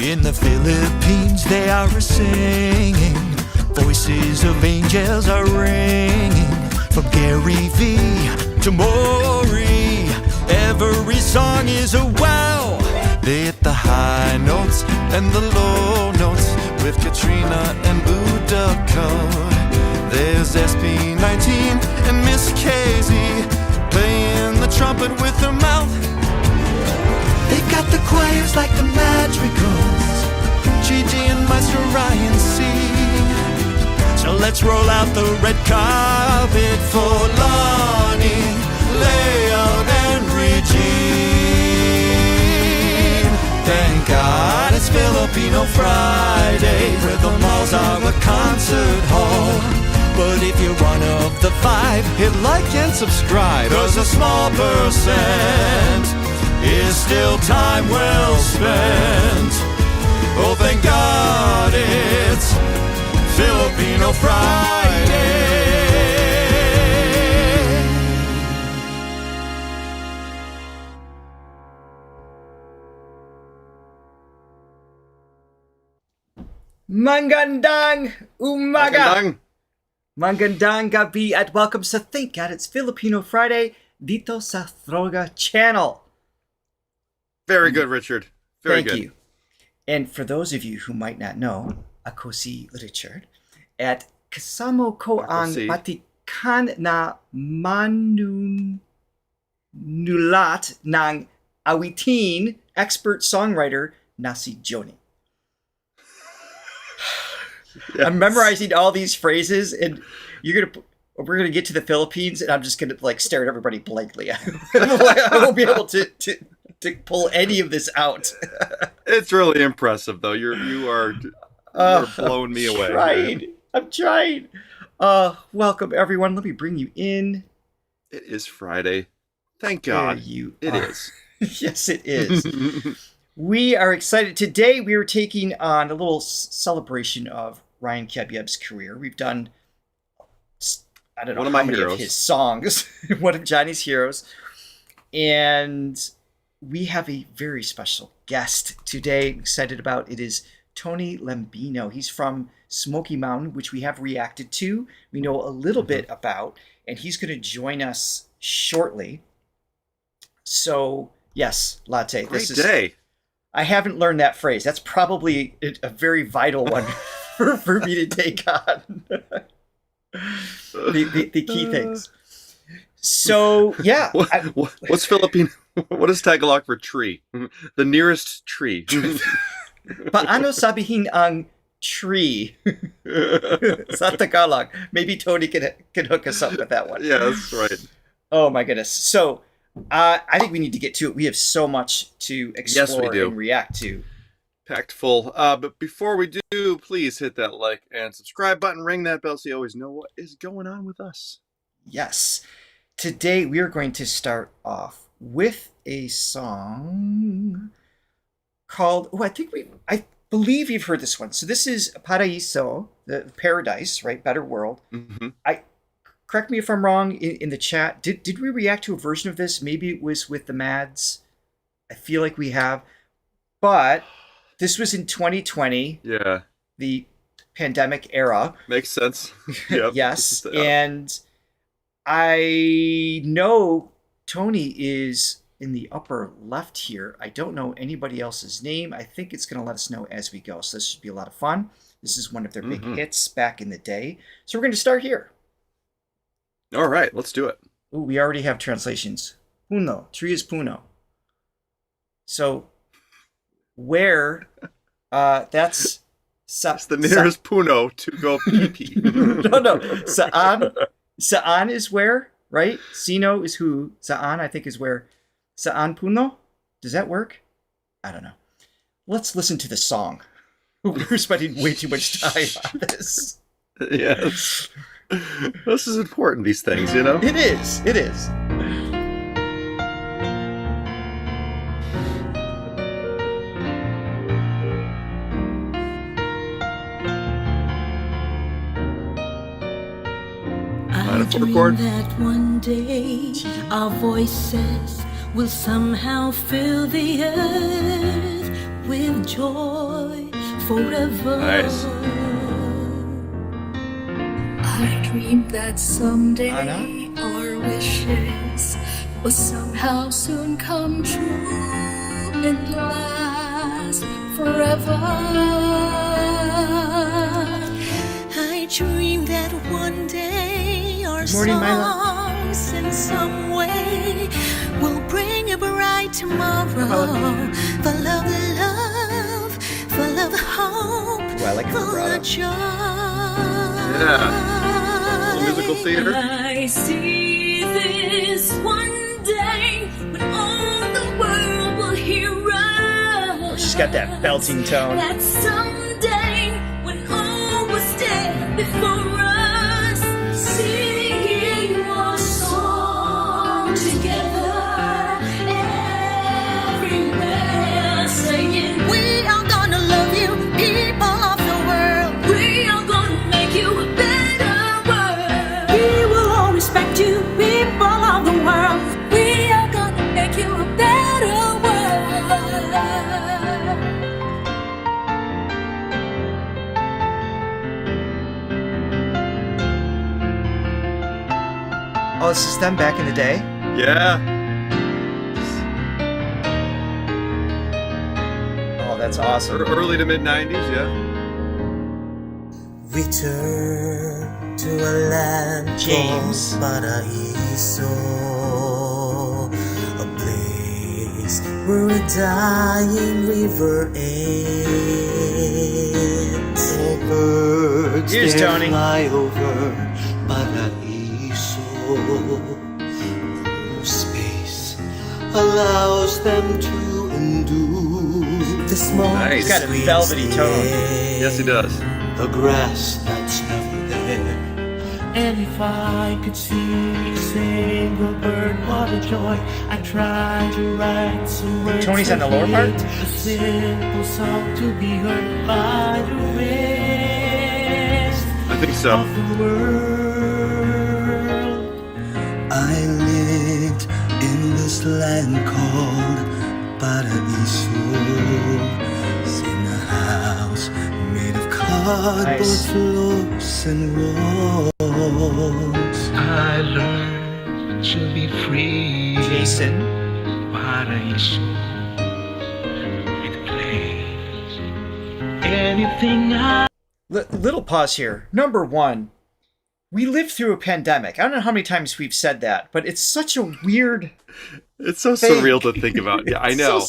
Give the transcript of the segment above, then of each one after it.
In the Philippines they are singing, voices of angels are ringing. From Gary V to Maury, every song is a wow. They hit the high notes and the low notes with Katrina and Budako. There's SP19 and Miss Casey playing the trumpet with her mouth. They've got the choirs like the Madrigals, Gigi and Maestro Ryan C. So let's roll out the red carpet for Lonnie, Leon, and Regine. Thank God it's Filipino Friday, where the malls are a concert hall. But if you're one of the 5, hit like and subscribe, 'cause a small percent is still time well spent. Oh, thank God it's Filipino Friday. Magandang umaga! Magandang. Magandang gabi at welcome sa Thank God It's Filipino Friday dito sa Throga channel. Very good, Richard. Very Thank good. you. And for those of you who might not know, ako si Richard at kasama ko ang patikan na manunulat ng awitin, expert songwriter na si Joni. Yes. I'm memorizing all these phrases, and we're gonna get to the Philippines, and I'm just gonna like stare at everybody blankly. I won't be able to pull any of this out. It's really impressive, though. You're blowing me away. I'm trying. Welcome everyone. Let me bring you in. It is Friday. Thank God. It is. Yes, it is. We are excited. Today we are taking on a little celebration of Ryan Cayabyab's career. We've done, I don't know how many of his songs, one of Johnny's heroes. And we have a very special guest today. I'm excited about it is Tony Lambino. He's from Smokey Mountain, which we have reacted to. We know a little bit about, and he's going to join us shortly. So, yes, Latte. Great day. I haven't learned that phrase. That's probably a very vital one for me to take on. the key things. So, yeah. What's Filipino? What is Tagalog for tree? The nearest tree. Paano sabihin ang tree sa Tagalog? Maybe Tony can hook us up with that one. Yeah, that's right. Oh, my goodness. So, I think we need to get to it. We have so much to explore and react to. Packed full. But before we do, please hit that like and subscribe button. Ring that bell so you always know what is going on with us. Yes. Today we are going to start off with a song called, I believe you've heard this one. So this is Paraíso, the Paradise, right? Better World. Mm-hmm. Correct me if I'm wrong in the chat. Did we react to a version of this? Maybe it was with the Mads. I feel like we have. But this was in 2020. Yeah. The pandemic era. Makes sense. Yep. Yes. And I know Tony is in the upper left here. I don't know anybody else's name. I think it's going to let us know as we go. So this should be a lot of fun. This is one of their big hits back in the day. So we're going to start here. All right, let's do it. Ooh, we already have translations. Puno. Tree is Puno. So, where, that's... It's the nearest Puno to go pee-pee. No. Saan is where, right? Sino is who. Saan, I think, is where. Saan Puno? Does that work? I don't know. Let's listen to the song. We're spending way too much time on this. Yes. This is important, these things, you know? It is. I dream that one day our voices will somehow fill the earth with joy forever. Nice. I dream that someday our wishes will somehow soon come true and last forever. I dream that one day our songs in some way will bring a bright tomorrow, full of love, full of hope, full of joy. Yeah. Musical theater. I see this one day when all the world will hear us. She's got that belting tone. That someday when all will stand before us, singing our song together, everywhere singing, we are gonna love you, people of the world. We are gonna make you a better world. We will all respect you, people of the world. We are gonna make you a better world. Oh, this is them back in the day? Yeah. Oh, that's awesome. Early to mid 90s, yeah. Return to a land James. called Paraiso, a place where a dying river ends. Oh, birds Here's there Tony. fly over Paraiso. No space allows them to endure the small. Nice. He's got a velvety tone. Yes, he does. The grass that's never there. And if I could see a single bird, what a joy. I try to write some words. Tony's on the lower part? A simple song to be heard by the rest I think so. of the world. I lived in this land called Paraiso, in a house made of cardboard Nice. floors and walls. I learned to be free. Jason. Paraiso, with place. Anything I Little pause here. Number one, we lived through a pandemic. I don't know how many times we've said that, but it's such a weird. It's so thing. surreal to think about. Yeah, I know.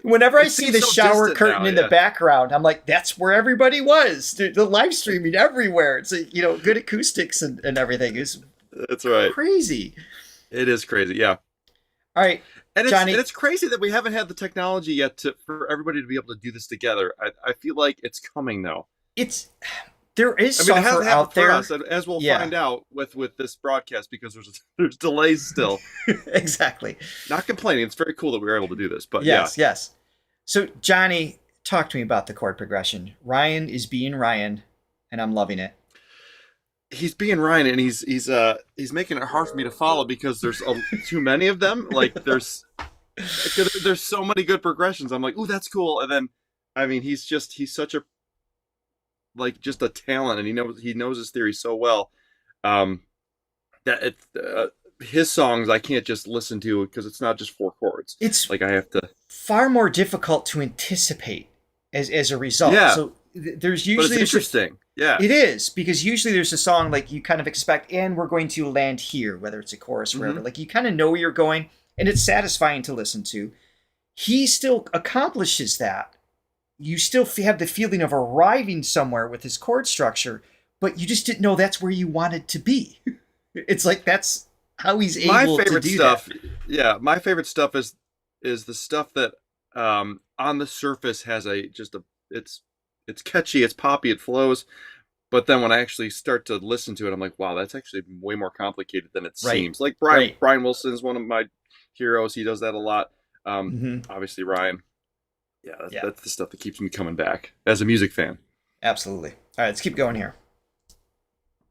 Whenever I it see seems the so shower distant curtain now, in yeah. the background, I'm like, that's where everybody was. The live streaming everywhere. It's good acoustics and everything. It's That's right. crazy. It is crazy. Yeah. All right, And Johnny. it's crazy that we haven't had the technology yet for everybody to be able to do this together. I feel like it's coming though. There is I mean, it software hasn't out happened for there. us, as we'll Yeah. find out with this broadcast, because there's delays still. Exactly. Not complaining. It's very cool that we were able to do this, but Yes. So, Johnny, talk to me about the chord progression. Ryan is being Ryan, and I'm loving it. he's being Ryan, and he's making it hard for me to follow because there's too many of them. Like there's so many good progressions. I'm like, ooh, that's cool. And then, I mean, he's such a just a talent, and he knows his theory so well. That his songs I can't just listen to because it's not just four chords. It's like I have to far more difficult to anticipate as a result. Yeah. So there's But usually it's interesting. Yeah. It is, because usually there's a song like you kind of expect, and we're going to land here, whether it's a chorus or wherever. Like you kind of know where you're going, and it's satisfying to listen to. He still accomplishes that. You still have the feeling of arriving somewhere with his chord structure, but you just didn't know that's where you wanted to be. It's like that's how he's able to do stuff. that. Yeah, my favorite stuff is the stuff that on the surface has it's catchy, it's poppy, it flows, but then when I actually start to listen to it, I'm like, wow, that's actually way more complicated than it seems. Like Brian Wilson's one of my heroes. He does that a lot. Obviously Ryan. Yeah, that's the stuff that keeps me coming back as a music fan. Absolutely. All right, let's keep going here.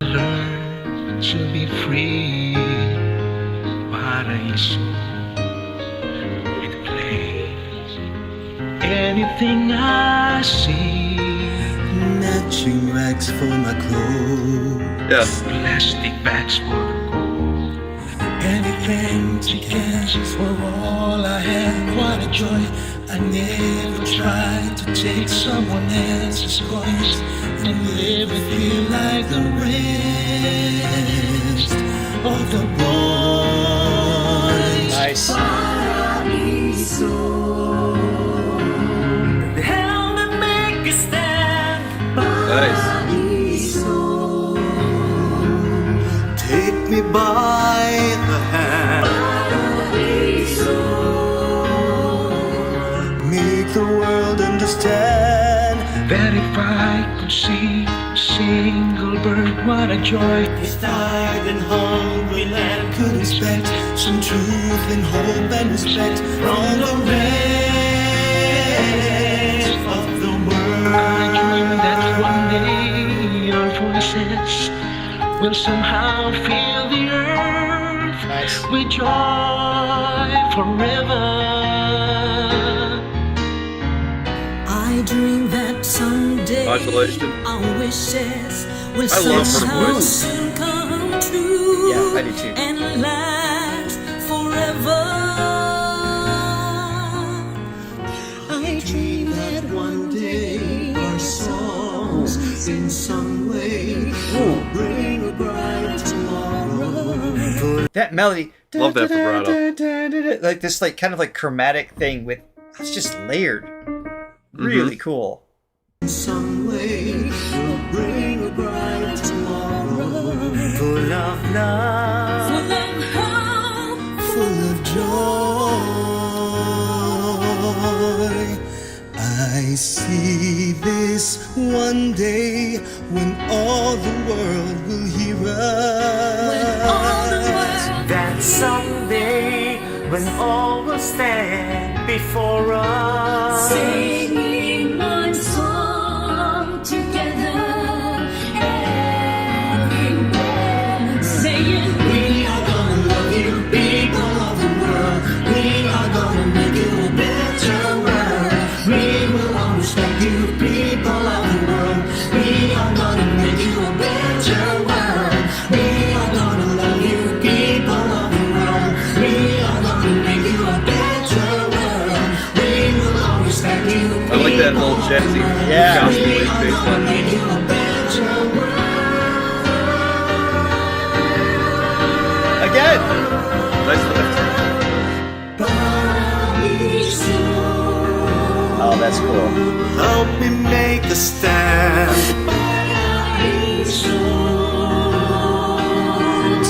Learn to be free, Paraiso, with place. anything I see. Matching rags for my clothes. Yes. Plastic bags for the gold. Anything to catch for all I had. What a joy. I never tried to take someone else's voice and live with you like the rest of the boys. Nice. Help me make a stand. Nice. Take me by the hand. Make the world understand That if I could see a single bird, what a joy. This tired and hungry land could expect some truth and hope and respect from the rest of the world. I dream that one day our voices will somehow fill the earth Nice. with joy forever. I dream that someday Modulation. our wishes will I love her somehow voice. soon come true. Yeah, I do too. And last forever. I dream that one day our songs in some way will bring a bright tomorrow. That melody. Love that vibrato. Like this, like kind of like chromatic thing with it's just layered. Really cool. In some way will bring a bright tomorrow. Full of love, Full of hope, full of joy. I see this one day when all the world will hear when all the us. world that someday when all will stand before us. singing one song together, everyone saying, We are gonna love you, people of the world. We are gonna make you a better world. We will all respect you, people of the world. We are gonna make you a better world. We are gonna love you, people of the world. We are gonna make you a better world. We will all respect you. I like that little jazzy Yeah. gospel bass line. Make you a better world. Again. Nice lift. Oh, that's cool. Help me make a stand.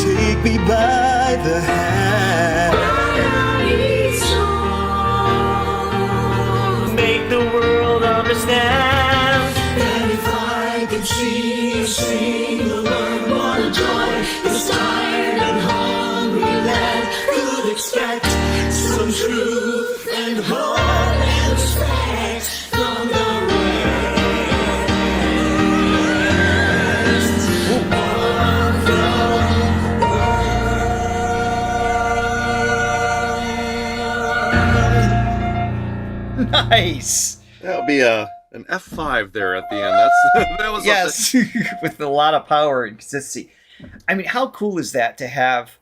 Take me by the hand. Make the world understand that if I could see a single word, what a joy this tired and hungry land could expect some truth and hope and respect from the rest of the Nice. That'll be an F5 there at the end. That's that was Yes, with a lot of power and consistency. I mean, how cool is that to have,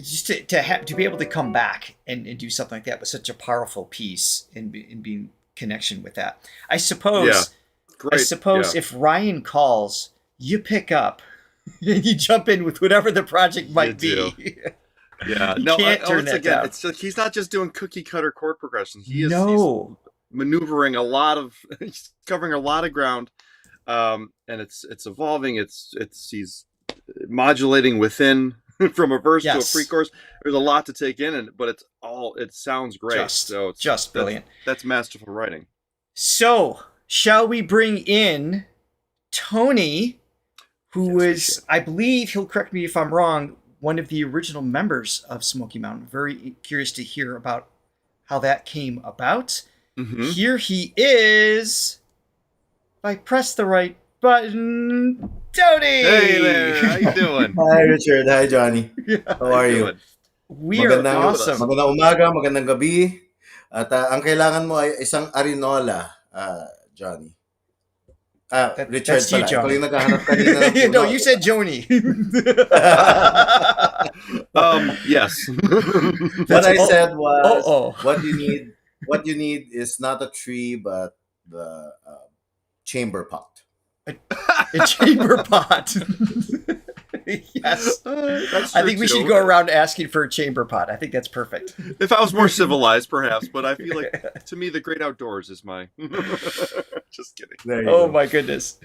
just to be able to come back and do something like that with such a powerful piece and being connection with that. I suppose. Yeah. Great. I suppose Yeah. if Ryan calls, you pick up and you jump in with whatever the project might You be. Yeah, You no, can't turn once that again, down. it's just, he's not just doing cookie cutter chord progressions. He's maneuvering a lot of, he's covering a lot of ground, and it's evolving. He's modulating within from a verse to a pre-chorus. There's a lot to take in, but it sounds great. So it's just brilliant. That's masterful writing. So, shall we bring in Tony, who was, I believe, he'll correct me if I'm wrong, one of the original members of Smokey Mountain. Very curious to hear about how that came about. Mm-hmm. Here he is. If I press the right button, Tony! Hey there, how you doing? Hi Richard, hi Johnny. Yeah. How are you? Doing? We are awesome. Magandang umaga, magandang gabi. At ang kailangan mo ay isang arinola, Johnny. Richard That's you, pala. Ikaw Johnny. yung naghahanap kanina ng puno. No, you said Joni. Yes. What I said was, oh. what you need is not a tree, but the chamber pot. A chamber pot. Yes. That's I true, think we too. should go around asking for a chamber pot. I think that's perfect. If I was more civilized, perhaps, but I feel like, to me, the great outdoors is my... Just kidding. There you Oh go. my goodness.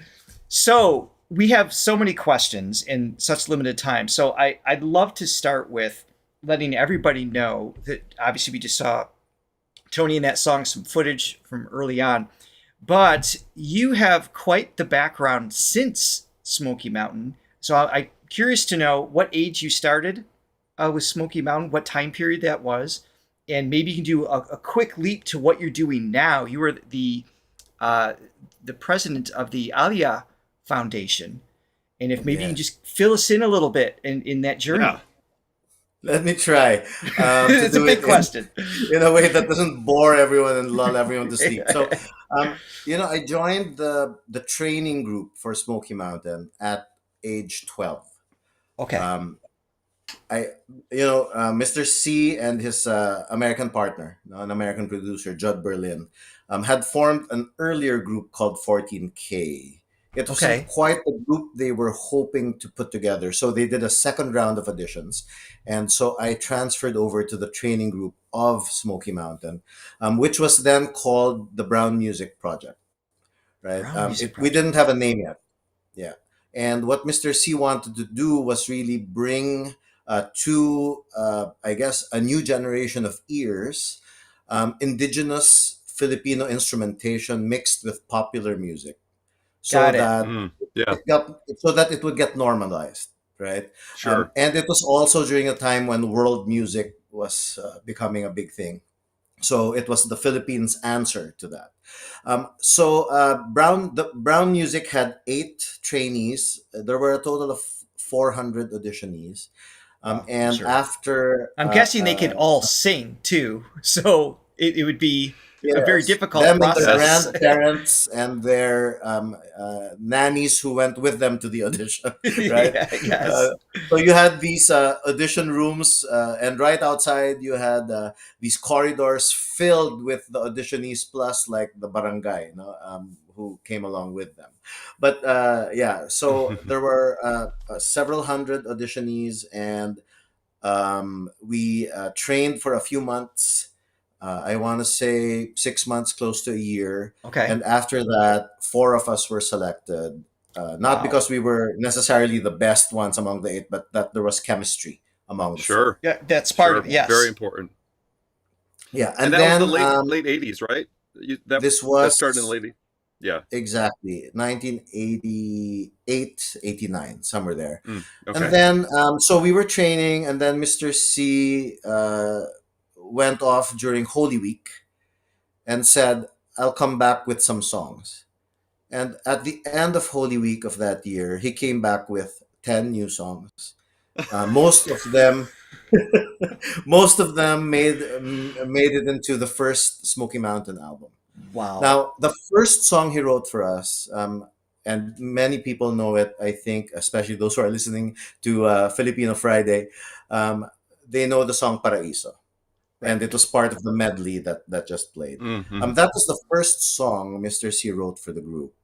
So we have so many questions in such limited time. So I'd love to start with letting everybody know that obviously we just saw Tony in that song, some footage from early on, but you have quite the background since Smokey Mountain. So I'm curious to know what age you started with Smokey Mountain, what time period that was, and maybe you can do a quick leap to what you're doing now. You were the president of the Alia Foundation, and if maybe you can just fill us in a little bit in that journey. Yeah. Let me try. It's a big question. In a way that doesn't bore everyone and lull everyone to sleep. So, I joined the training group for Smoky Mountain at age 12. Okay. Mr. C and his American partner, an American producer, Judd Berlin, had formed an earlier group called 14K. It was quite a group they were hoping to put together. So they did a second round of auditions. And so I transferred over to the training group of Smoky Mountain, which was then called the Brown Music Project. Right? We didn't have a name yet. Yeah. And what Mr. C wanted to do was really bring to, a new generation of ears, indigenous Filipino instrumentation mixed with popular music. So that it would get normalized, right? Sure. And it was also during a time when world music was becoming a big thing. So it was the Philippines' answer to that. The Brown Music had 8 trainees. There were a total of 400 auditionees. After... I'm guessing they could all sing, too. So it would be a very difficult them process. And their grandparents and their nannies who went with them to the audition, right? Yes. So you had these audition rooms, and right outside you had these corridors filled with the auditionees plus like the barangay, who came along with them. But so there were several hundred auditionees, and we trained for a few months. I want to say 6 months, close to a year. Okay. And after that, 4 of us were selected. Not because we were necessarily the best ones among the 8, but that there was chemistry among the 4. Yeah, that's part of it. Yes. Very important. Yeah. And that then, was the late 80s, right? That started in the late 80s. Yeah. Exactly. 1988, 89, somewhere there. Okay. And then, so we were training, and then Mr. C went off during Holy Week and said, I'll come back with some songs. And at the end of Holy Week of that year, he came back with 10 new songs. Most of them made it into the first Smoky Mountain album. Wow. Now, the first song he wrote for us, and many people know it, I think, especially those who are listening to Filipino Friday, they know the song Paraiso. And it was part of the medley that just played. Mm-hmm. That was the first song Mr. C wrote for the group.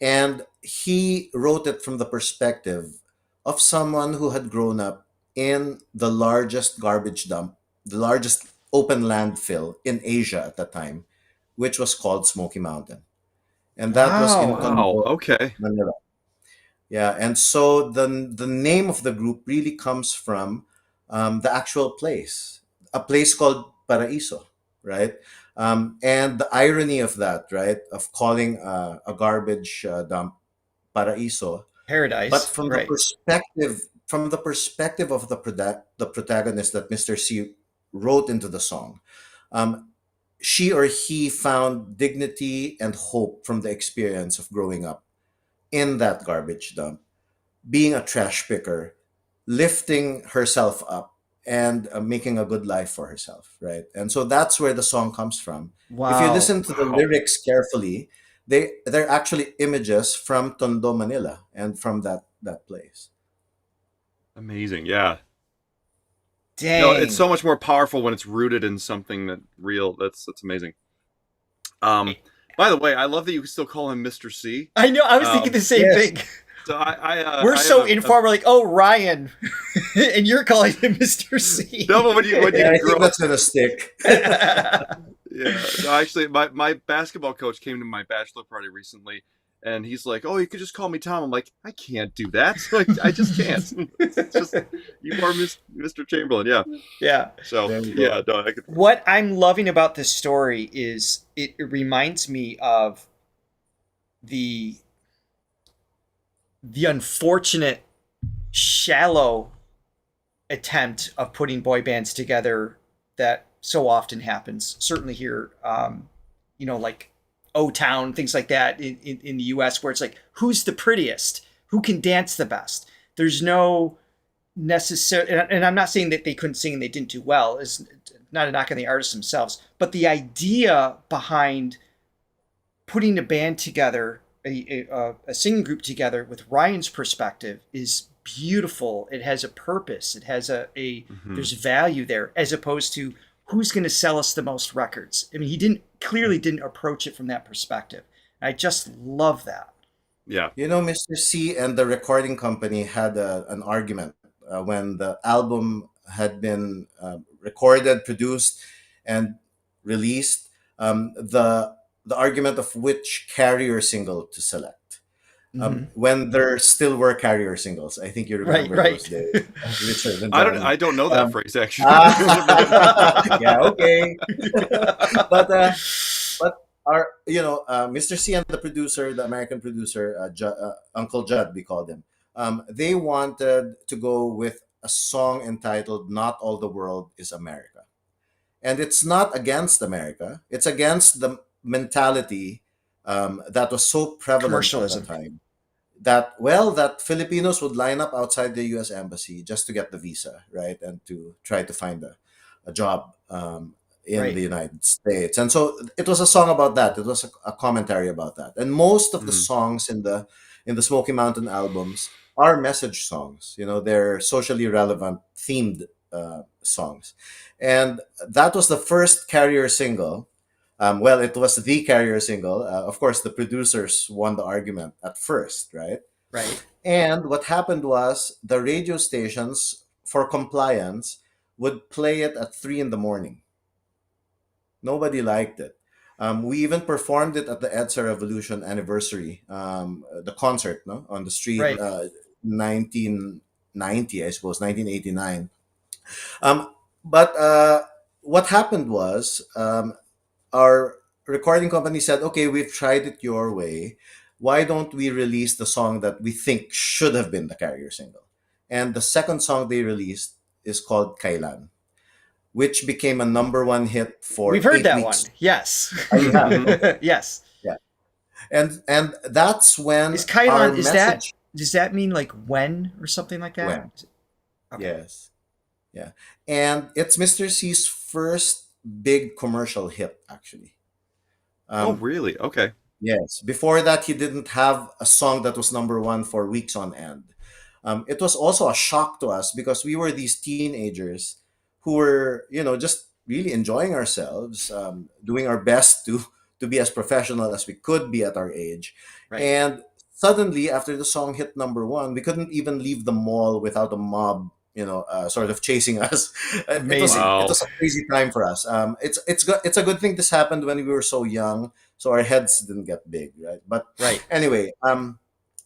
And he wrote it from the perspective of someone who had grown up in the largest garbage dump, the largest open landfill in Asia at that time, which was called Smoky Mountain. And that was in Manila. Yeah, and so the name of the group really comes from the actual place, a place called Paraiso, right? And the irony of that, right, of calling a garbage dump Paraiso, paradise, but from the perspective of the protagonist that Mr. C wrote into the song, she or he found dignity and hope from the experience of growing up in that garbage dump, being a trash picker, lifting herself up and making a good life for herself, right? And so that's where the song comes from. If you Wow. listen to the lyrics carefully, they're actually images from Tondo, Manila, and from that place. Amazing, yeah. Dang. No, it's so much more powerful when it's rooted in something that real. That's amazing. By the way, I love that you can still call him Mr. C. I know. I was thinking the same thing. So we're so informal. We're like, oh, Ryan, and you're calling him Mr. C. No, but when you I think grow that's gonna stick. Yeah. No, actually, my basketball coach came to my bachelor party recently, and he's like, "Oh, you could just call me Tom." I'm like, "I can't do that. Like, I just can't. It's just you are Mr. Chamberlain." Yeah. Yeah. So yeah, no, I could. What I'm loving about this story is it reminds me of the unfortunate, shallow attempt of putting boy bands together that so often happens. Certainly here, like O-Town, things like that in the U.S., where it's like, who's the prettiest? Who can dance the best? There's no necessary, and I'm not saying that they couldn't sing and they didn't do well. It's not a knock on the artists themselves, but the idea behind putting a band together, a singing group together with Ryan's perspective is beautiful. It has a purpose. It has there's value there, as opposed to who's going to sell us the most records. I mean, he clearly didn't approach it from that perspective. I just love that. Yeah. Mr. C and the recording company had an argument when the album had been recorded, produced, and released. The argument of which carrier single to select. When there still were carrier singles. I think you remember those days. Richard and I don't know that phrase actually. Yeah, okay. but our Mr. C and the producer, the American producer, Uncle Judd, we called him. They wanted to go with a song entitled "Not All the World Is America," and it's not against America. It's against the mentality that was so prevalent at the time. That Filipinos would line up outside the U.S. Embassy just to get the visa, right, and to try to find a job in the United States. And so it was a song about that. It was a commentary about that. And most of the songs in the Smokey Mountain albums are message songs. They're socially relevant, themed songs. And that was the first carrier single. It was the carrier single. Of course, the producers won the argument at first, right? Right. And what happened was the radio stations, for compliance, would play it at 3 a.m. Nobody liked it. We even performed it at the EDSA Revolution anniversary, the concert, on the street, 1990, I suppose, 1989. But what happened was our recording company said, okay, we've tried it your way. Why don't we release the song that we think should have been the carrier single? And the second song they released is called Kailan, which became a #1 hit for We've heard 8 that weeks. one. Yes. Oh, you have? Yes. Yeah. And that's when is Kailan, our is message... does that mean like when or something like that? When. Okay. Yes. Yeah. And it's Mr. C's first big commercial hit, actually. Oh, really? Okay. Yes. Before that, he didn't have a song that was #1 for weeks on end. It was also a shock to us because we were these teenagers who were, just really enjoying ourselves, doing our best to be as professional as we could be at our age. Right. And suddenly, after the song hit #1, we couldn't even leave the mall without a mob, sort of chasing us. It was a crazy time for us. It's a good thing this happened when we were so young, so our heads didn't get big, right? But anyway,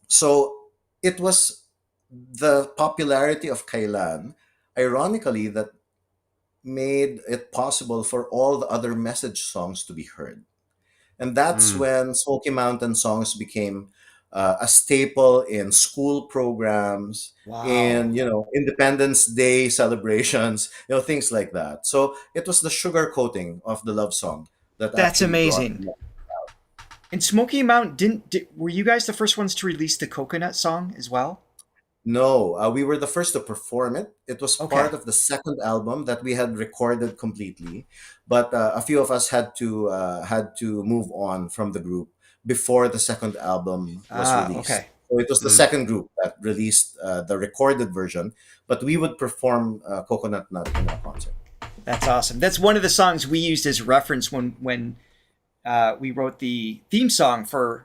so it was the popularity of Kailan, ironically, that made it possible for all the other message songs to be heard. And that's when Smokey Mountain songs became a staple in school programs, in Independence Day celebrations, things like that. So it was the sugar coating of the love song that's amazing. And Smokey Mountain were you guys the first ones to release the coconut song as well? No, we were the first to perform it. It was Okay. part of the second album that we had recorded completely, but a few of us had to move on from the group before the second album was released. Okay. So it was the Mm. second group that released the recorded version, but we would perform Coconut Nut in our concert. That's awesome. That's one of the songs we used as reference when we wrote the theme song for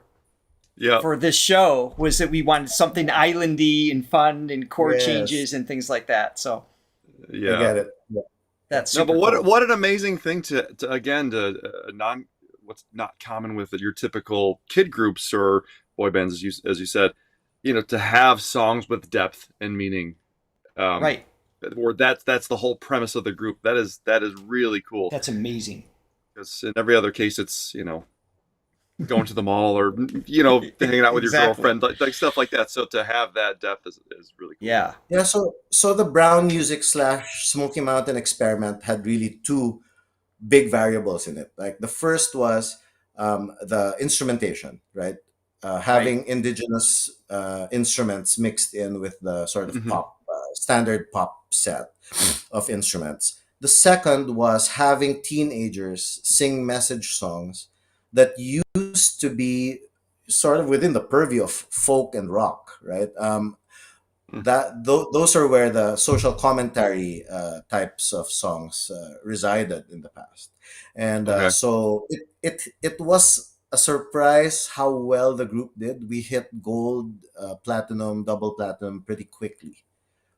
Yeah. this show, was that we wanted something islandy and fun and chord Yes. changes and things like that. So Yeah. I get it. Yeah. that's No, super but what cool. what an amazing thing to again to non what's not common with your typical kid groups or boy bands, as you said, to have songs with depth and meaning. Right. Or that's the whole premise of the group. That is really cool. That's amazing. Because in every other case, it's going to the mall or hanging out with your Exactly. girlfriend, like stuff like that. So to have that depth is really cool. Yeah. Yeah, so the Brown Music / Smoky Mountain experiment had really two big variables in it. Like the first was the instrumentation, right? Having indigenous instruments mixed in with the sort of Mhm. pop standard pop set of instruments. The second was having teenagers sing message songs that used to be sort of within the purview of folk and rock, right? Those are where the social commentary types of songs resided in the past, and Okay. so it was a surprise how well the group did. We hit gold, platinum, double platinum pretty quickly.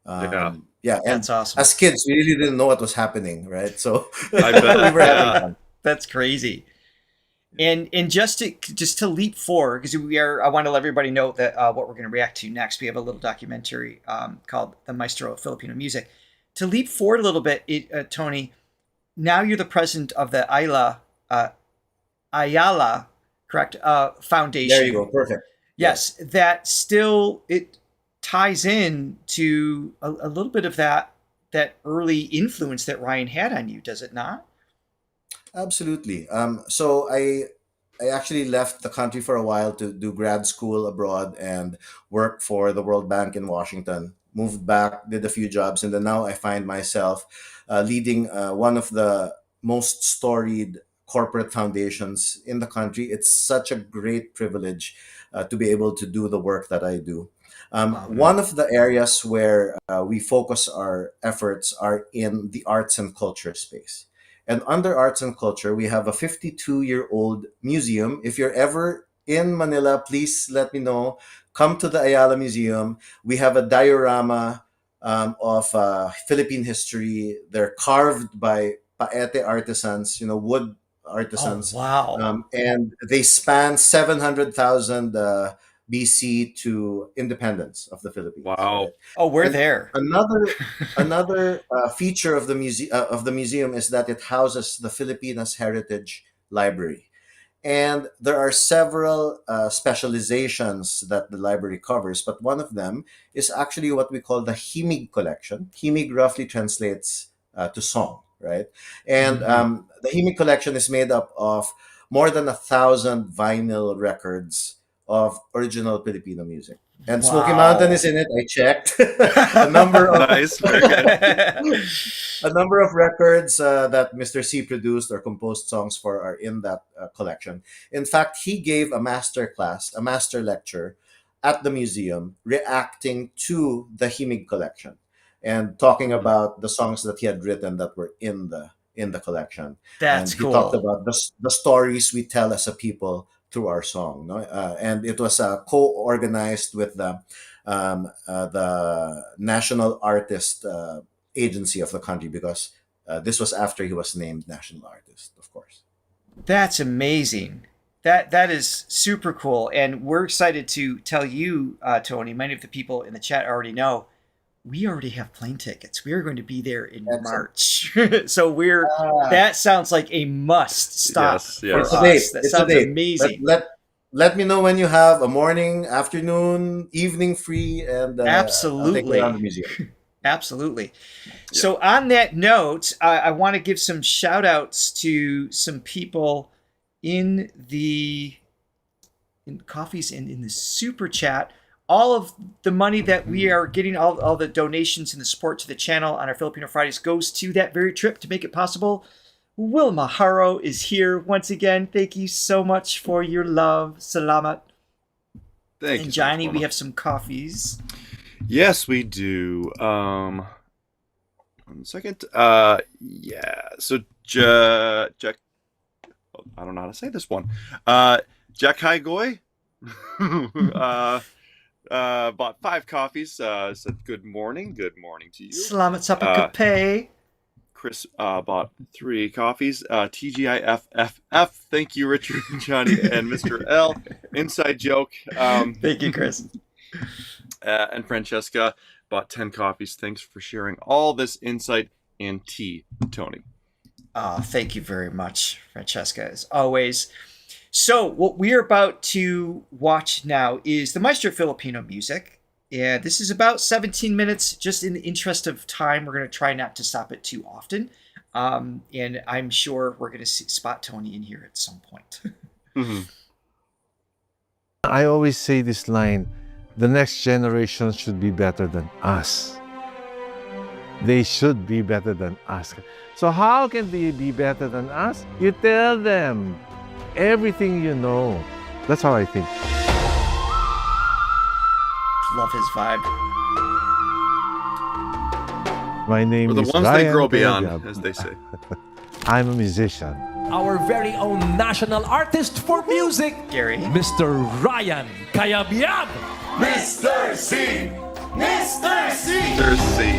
Yeah, and That's awesome. as kids, we really didn't know what was happening, right? So I bet. we were having Yeah. fun. That's crazy. And just to leap forward, because I want to let everybody know that what we're going to react to next. We have a little documentary called "The Maestro of Filipino Music." To leap forward a little bit, Tony, now you're the president of the Ayala, correct? Foundation. There you go, perfect. Yes, that still it ties in to a little bit of that early influence that Ryan had on you, does it not? Absolutely. So I actually left the country for a while to do grad school abroad and work for the World Bank in Washington. Moved back, did a few jobs, and then now I find myself leading one of the most storied corporate foundations in the country. It's such a great privilege to be able to do the work that I do. One of the areas where we focus our efforts are in the arts and culture space. And under arts and culture, we have a 52-year-old museum. If you're ever in Manila, please let me know. Come to the Ayala Museum. We have a diorama of Philippine history. They're carved by paete artisans, wood artisans. Oh, wow. And they span 700,000 BC to independence of the Philippines. Wow. Right? Oh, we're And there. Another feature of the museum is that it houses the Filipinas Heritage Library, and there are several specializations that the library covers. But one of them is actually what we call the Himig collection. Himig roughly translates to song, right? And the Himig collection is made up of more than 1,000 vinyl records of original Filipino music. And Smokey Wow. Mountain is in it. I checked a number of Nice. Very good. a number of records that Mr. C produced or composed songs for are in that collection. In fact, he gave a master class, a master lecture at the museum, reacting to the Himig collection and talking about the songs that he had written that were in the collection. That's and he cool. talked about the stories we tell as a people through our song, no? And it was co-organized with the National Artist Agency of the country, because this was after he was named National Artist, of course. That's amazing. That is super cool, and we're excited to tell you, Tony. Many of the people in the chat already know. We already have plane tickets. We are going to be there in Excellent. March, so that sounds like a must stop Yes, for yes. us. That sounds amazing. Let me know when you have a morning, afternoon, evening free, and Absolutely. I'll take you around the museum. Absolutely. So on that note, I want to give some shout outs to some people in Coffees and in the super chat. all of the money that we are getting, all the donations and the support to the channel on our Filipino Fridays goes to that very trip to make it possible. Wilma Haro is here once again. Thank you so much for your love. Salamat. Thank you. And Johnny, we have some coffees. Yes, we do. 1 second. Yeah. So Jack. I don't know how to say this one. Jack Hai Goy. Bought 5 coffees. Said good morning to you. Salamat sa pagkape. Chris bought 3 coffees. TGIFF. Thank you, Richard and Johnny and Mr. L. Inside joke. Thank you, Chris. And Francesca bought 10 coffees. Thanks for sharing all this insight and tea, Tony. Thank you very much, Francesca, as always. So what we're about to watch now is the Maestro Filipino music. And this is about 17 minutes. Just in the interest of time, we're going to try not to stop it too often. And I'm sure we're going to spot Tony in here at some point. I always say this line, the next generation should be better than us. They should be better than us. So how can they be better than us? You tell them everything you know. That's how I think. Love his vibe. My name We're is the ones Ryan they grow beyond, Cayabyab. as they say. I'm a musician. Our very own national artist for music, Gary. Mr. Ryan Cayabyab. Mr. C! Mr. C! There's C.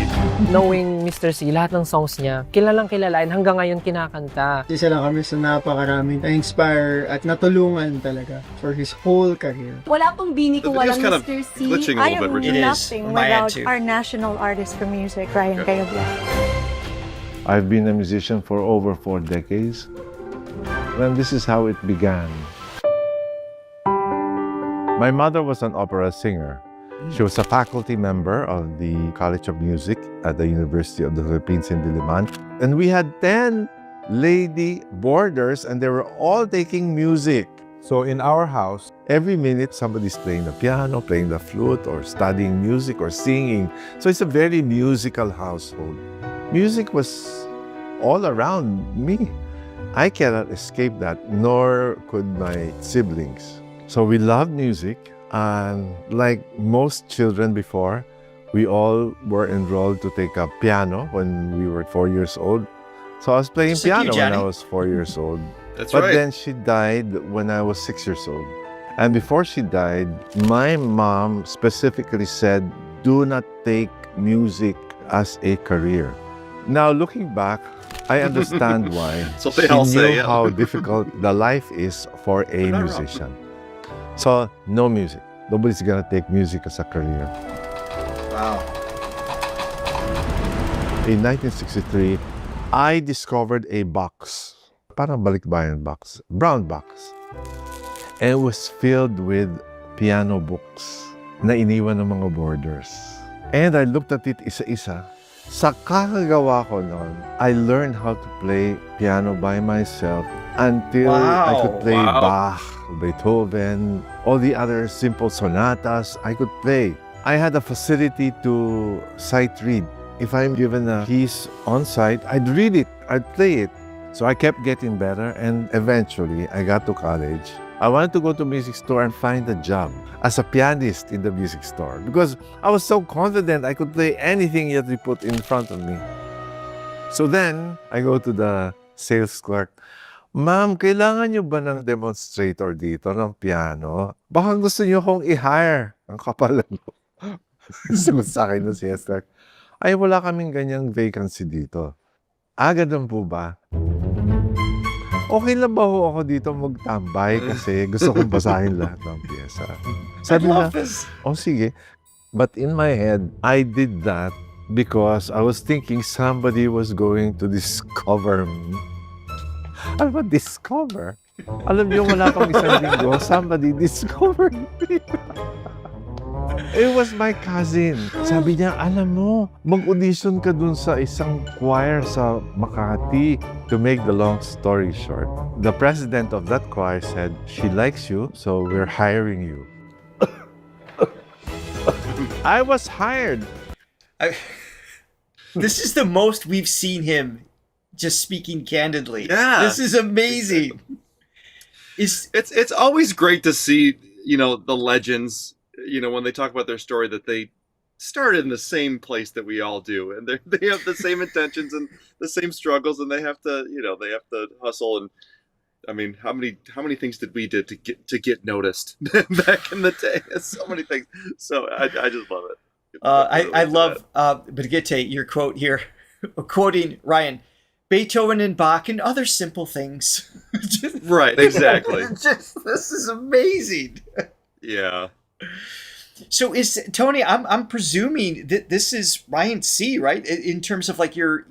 Knowing Mr. C, lahat ng songs niya, kilalang kilalain, hanggang ngayon kinakanta. Isa lang kami sa napakaraming na-inspire at natulungan talaga for his whole career. Wala pong bini kung The video's walang kind of Mr. C. glitching a I little am bit, Richard. It is. nothing My end without too. our national artist for music, Ryan Cayabyab. I've been a musician for over 4 decades. And this is how it began. My mother was an opera singer. She was a faculty member of the College of Music at the University of the Philippines in Diliman. And we had 10 lady boarders and they were all taking music. So in our house, every minute somebody's playing the piano, playing the flute, or studying music or singing. So it's a very musical household. Music was all around me. I cannot escape that, nor could my siblings. So we loved music. And like most children before, we all were enrolled to take up piano when we were 4 years old. So I was playing Just like piano you, when I Johnny. was 4 years old. That's But right. then she died when I was 6 years old. And before she died, my mom specifically said, do not take music as a career. Now looking back, I understand why. So She they all knew say, yeah. how difficult the life is for a You're not wrong. musician. So no music. Nobody's gonna take music as a career. Wow. In 1963, I discovered a box. Parang balikbayan box. Brown box. And it was filled with piano books na iniwan ng mga boarders. And I looked at it isa-isa. Sa kakagawa ko noon, I learned how to play piano by myself until I could play Wow. Bach, Beethoven, all the other simple sonatas I could play. I had a facility to sight read. If I'm given a piece on sight, I'd read it, I'd play it. So I kept getting better, and eventually I got to college. I wanted to go to a music store and find a job as a pianist in the music store because I was so confident I could play anything that you put in front of me. So then, I go to the sales clerk. Ma'am, kailangan niyo ba ng demonstrator dito ng piano? Baka gusto niyo kong i-hire. Ang kapalan ko. Sagot sa akin ng sales clerk, ay wala kaming ganyang vacancy dito. Ganun po ba? Okay lang ba ho ako dito magtambay kasi gusto kong basahin lahat ng pyesa. Sabi na, oh sige. But in my head, I did that because I was thinking somebody was going to discover me. Ano ba discover? Alam niyo, wala pang isang linggo, somebody discovered me. It was my cousin. Sabi niya, alam mo, mag-audition ka dun sa isang choir sa Makati. To make the long story short, the president of that choir said, she likes you, so we're hiring you. I was hired. This is the most we've seen him just speaking candidly. Yeah. This is amazing. It's always great to see, the legends, when they talk about their story, that they started in the same place that we all do, and they have the same intentions and the same struggles, and they have to hustle. And I mean, how many things did we do to get noticed back in the day? So many things. So I just love it. I love Brigitte, your quote here, quoting Ryan, Beethoven and Bach and other simple things. Right, exactly. This is amazing. Yeah. So is Tony? I'm presuming that this is Ryan C, right? In terms of like your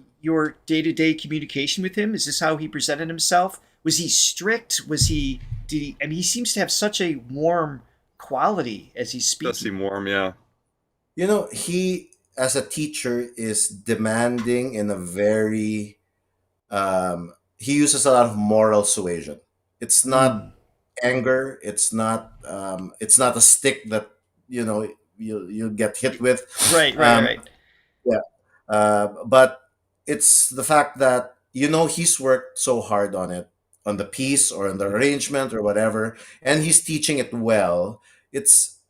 day-to-day communication with him, is this how he presented himself? Was he strict? Did he? I mean, he seems to have such a warm quality as he's speaking. Does seem warm, yeah. He as a teacher is demanding in a very. He uses a lot of moral suasion. It's not anger. It's not a stick that you'll get hit with. Right. Yeah. But it's the fact that he's worked so hard on the piece or on the arrangement or whatever, and he's teaching it well. It's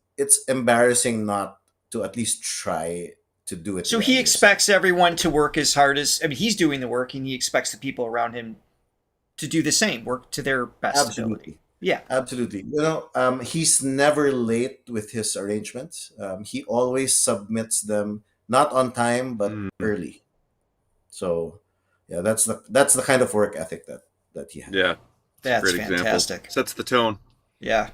embarrassing not to at least try to do it. So he expects everyone to work as hard as, I mean, he's doing the work, and he expects the people around him to do the same, work to their best ability. Yeah, absolutely. He's never late with his arrangements. He always submits them not on time but early. So, yeah, that's the kind of work ethic that he has. Yeah, that's great fantastic. Example. Sets the tone. Yeah.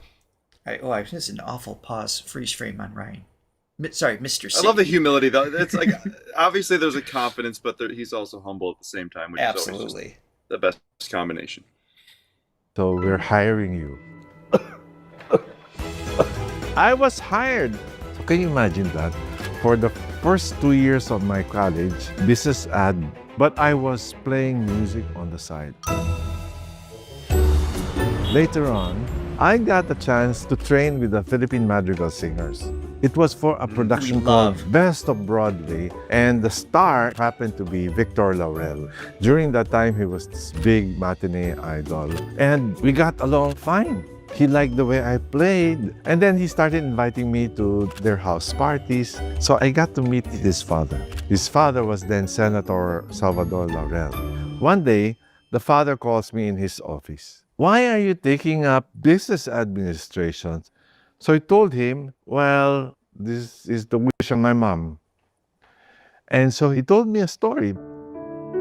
This is an awful pause. Freeze frame on Ryan. Sorry, Mr. C. I love the humility, though. It's like obviously there's a confidence, but he's also humble at the same time, which is always just the best combination. So we're hiring you. I was hired. So can you imagine that? For the first 2 years of my college, business ad, but I was playing music on the side. Later on, I got the chance to train with the Philippine Madrigal Singers. It was for a production called Best of Broadway, and the star happened to be Victor Laurel. During that time, he was this big matinee idol, and we got along fine. He liked the way I played, and then he started inviting me to their house parties, so I got to meet his father. His father was then Senator Salvador Laurel. One day, the father calls me in his office. Why are you taking up business administration? So I told him, well, this is the wish of my mom. And so he told me a story,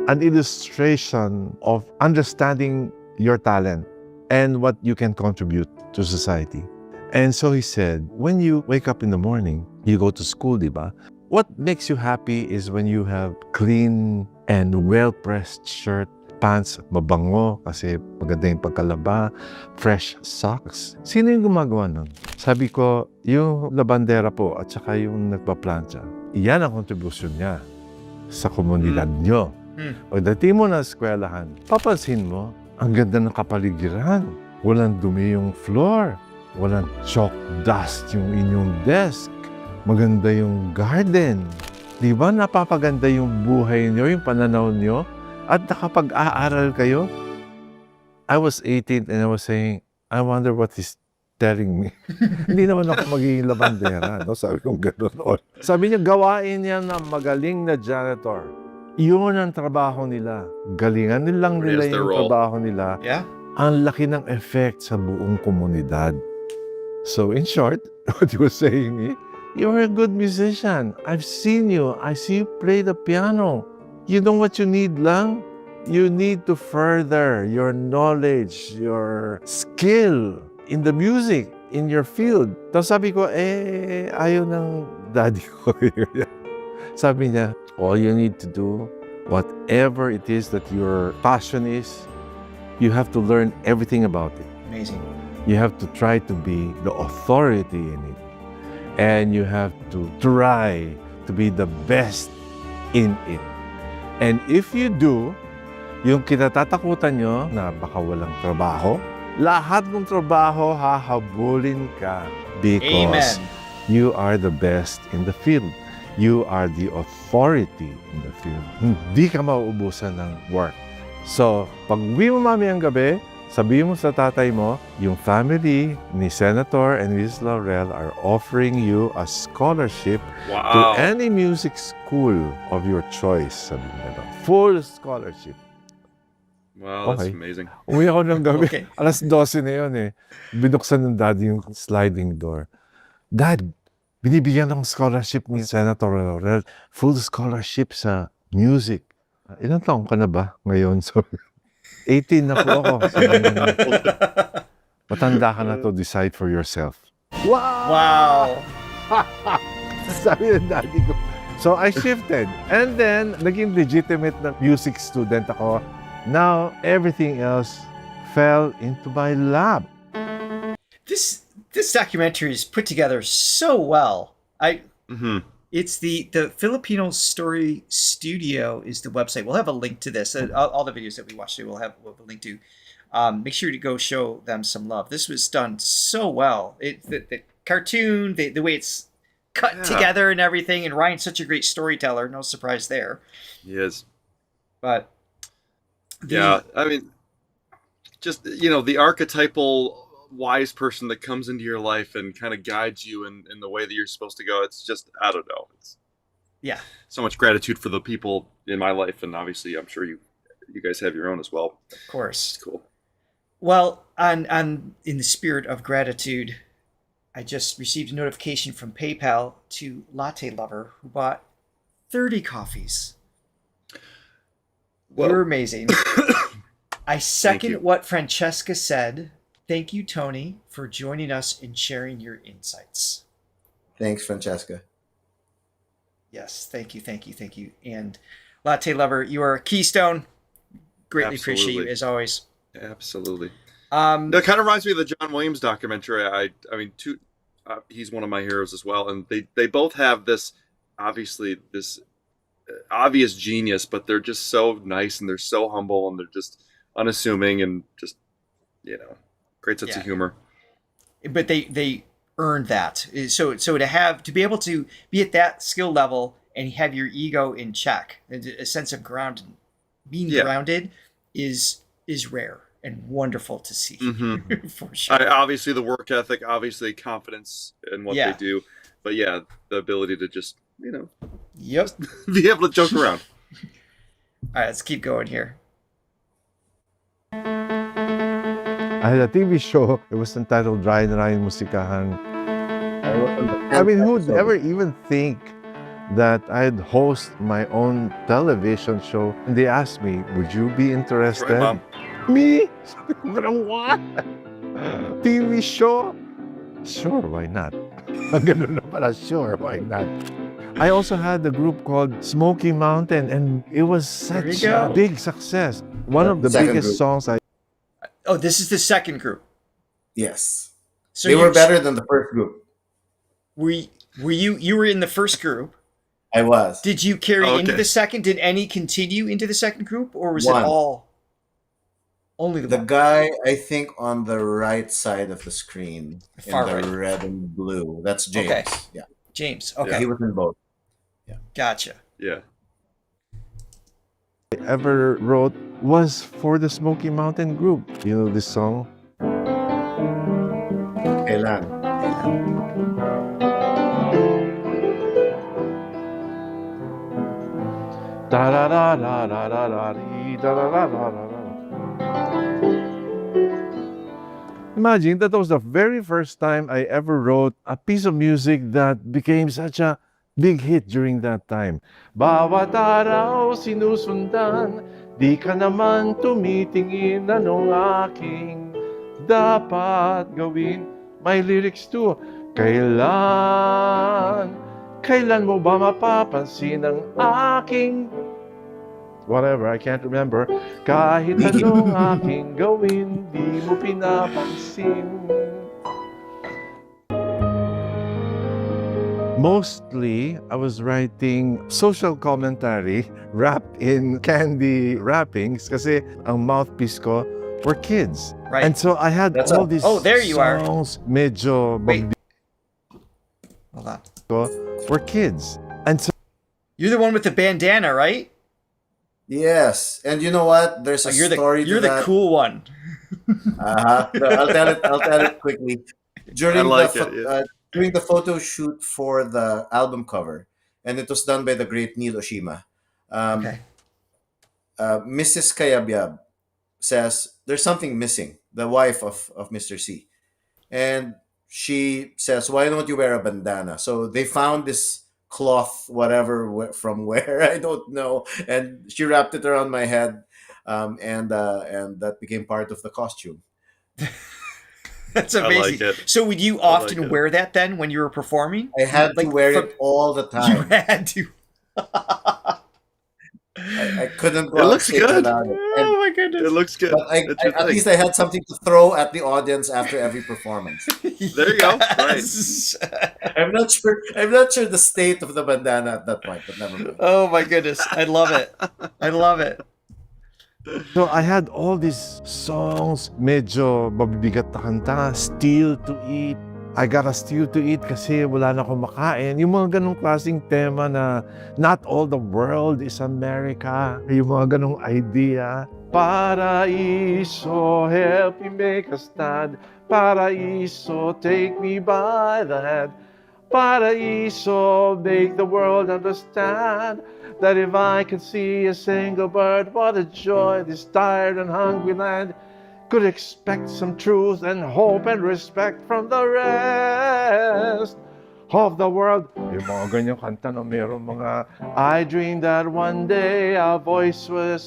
an illustration of understanding your talent and what you can contribute to society. And so he said, when you wake up in the morning, you go to school, diba? What makes you happy is when you have clean and well-pressed shirt, pants, mabango kasi maganda yung pagkalaba, fresh socks. Sino yung gumagawa nun? Sabi ko, yung labandera po at saka yung nagpa-plancha. Iyan ang kontribusyon niya sa komunidad nyo. Pagdating mo na eskwelahan, papansin mo, ang ganda ng kapaligiran. Walang dumi yung floor. Walang chalk dust yung inyong desk. Maganda yung garden. Di ba napapaganda yung buhay nyo, yung pananaw nyo? At nakapag-aaral kayo? I was 18 and I was saying, I wonder what he's telling me. Hindi naman ako magiging labandera. No? Sabi ko gano'n. Sabi niya, gawain niya na magaling na janitor. Iyon ang trabaho nila. Galingan nilang nila yung trabaho nila. Yeah. Ang laki ng effect sa buong komunidad. So in short, what he was saying me, you're a good musician. I've seen you. I see you play the piano. You know what you need lang? You need to further your knowledge, your skill in the music, in your field. Tapos sabi ko, ayaw ng daddy ko. Sabi niya, all you need to do, whatever it is that your passion is, you have to learn everything about it. Amazing. You have to try to be the authority in it. And you have to try to be the best in it. And if you do, yung kinatatakutan nyo na baka walang trabaho, lahat ng trabaho hahabulin ka because You are the best in the field. You are the authority in the field. Hindi ka mauubusan ng work. So, pag uwi mo mamayang gabi, sabihin mo sa tatay mo, yung family ni Senator and Mrs. Laurel are offering you a scholarship to any music school of your choice. Sabihin nila. Full scholarship. Wow, that's amazing. Uwi ako ng gabi. Okay. Alas 12 na yun eh. Binuksan ng daddy yung sliding door. Dad, binibigyan ng scholarship ni Senator Laurel. Full scholarship sa music. Ilang taong ka na ba ngayon? So, 18 na po ako. Matanda ka na to, decide for yourself. Wow! Sabi ng daddy ko. So I shifted. And then, naging legitimate na music student ako. Now, everything else fell into my lap. This documentary is put together so well. It's the Filipino Story Studio is the website. We'll have a link to this. All the videos that we watched, we'll have a link to. Make sure to go show them some love. This was done so well. The cartoon, the way it's cut together and everything. And Ryan's such a great storyteller. No surprise there. He is. But I mean, just the archetypal wise person that comes into your life and kind of guides you in the way that you're supposed to go. It's just, I don't know. It's so much gratitude for the people in my life, and obviously I'm sure you guys have your own as well. Of course. It's cool. Well, and in the spirit of gratitude, I just received a notification from PayPal to Latte Lover, who bought 30 coffees. Whoa. You're amazing. I second what Francesca said. Thank you, Tony, for joining us and sharing your insights. Thanks, Francesca. Yes, thank you. And Latte Lover, you are a keystone. Greatly appreciate you, as always. Absolutely. That kind of reminds me of the John Williams documentary. I mean, he's one of my heroes as well, and they both have this obvious genius, but they're just so nice and they're so humble and they're just unassuming and just great sense of humor. But they earned that. So to be able to be at that skill level and have your ego in check, a sense of being grounded is rare and wonderful to see. For sure. Obviously the work ethic, obviously confidence in what they do, but the ability to just be able to joke around. All right, let's keep going here. I had a TV show. It was entitled Ryan Musikahan. I mean, who'd ever even think that I'd host my own television show? And they asked me, would you be interested? Right, Mom. Me? Sabi ko, what? TV show? Sure, why not? Ganun na pala, sure, why not? I also had a group called Smokey Mountain, and it was such a big success. One of the biggest songs Oh, this is the second group. Yes. So they were better than the first group. Were you were in the first group? I was. Did you carry into the second? Did any continue into the second group, or was it all only the one? Guy I think on the right side of the screen Far in the right. red and blue? That's James. Okay. Yeah. James. Okay. He was in both. Yeah. Gotcha. Yeah. I ever wrote was for the Smokey Mountain group. You know this song? Kailan? Imagine that was the very first time I ever wrote a piece of music that became such a big hit during that time. Bawat araw sinusundan, di ka naman tumitingin, anong aking dapat gawin. My lyrics too. Kailan mo ba mapapansin ang aking whatever, I can't remember. Kahit anong aking gawin, di mo pinapansin. Mostly, I was writing social commentary wrapped in candy wrappings kasi ang mouthpiece ko were kids. Right. And so I had all these there you songs, medyo... Wait. Hold on. were kids. And so You're the one with the bandana, right? Yes, and you know what? There's a story. You're the cool one. I'll tell it. I'll tell it quickly. During during the photo shoot for the album cover, and it was done by the great Neil Oshima. Mrs. Cayabyab says there's something missing. The wife of Mr. C, and she says, "Why don't you wear a bandana?" So they found this cloth, whatever from where I don't know, and she wrapped it around my head, and that became part of the costume. That's amazing. Like so would you often wear that then when you were performing? I had to wear it all the time. You had to. I couldn't go. It looks good. Oh my goodness! It looks good. But at least I had something to throw at the audience after every performance. There you go. Right. I'm not sure the state of the bandana at that point, but never mind. Oh my goodness! I love it. I love it. So I had all these songs, medyo mabibigat na kanta, Still to Eat. I got a stew to eat kasi wala na akong makain. Yung mga ganong klaseng tema na not all the world is America. Yung mga ganong idea. Paraiso, help me make a stand. Paraiso, take me by the hand. Paraiso, make the world understand that if I could see a single bird, what a joy this tired and hungry land could expect some truth and hope and respect from the rest of the world. Yung mga ganyang kanta na mayroong mga I dreamed that one day our voice will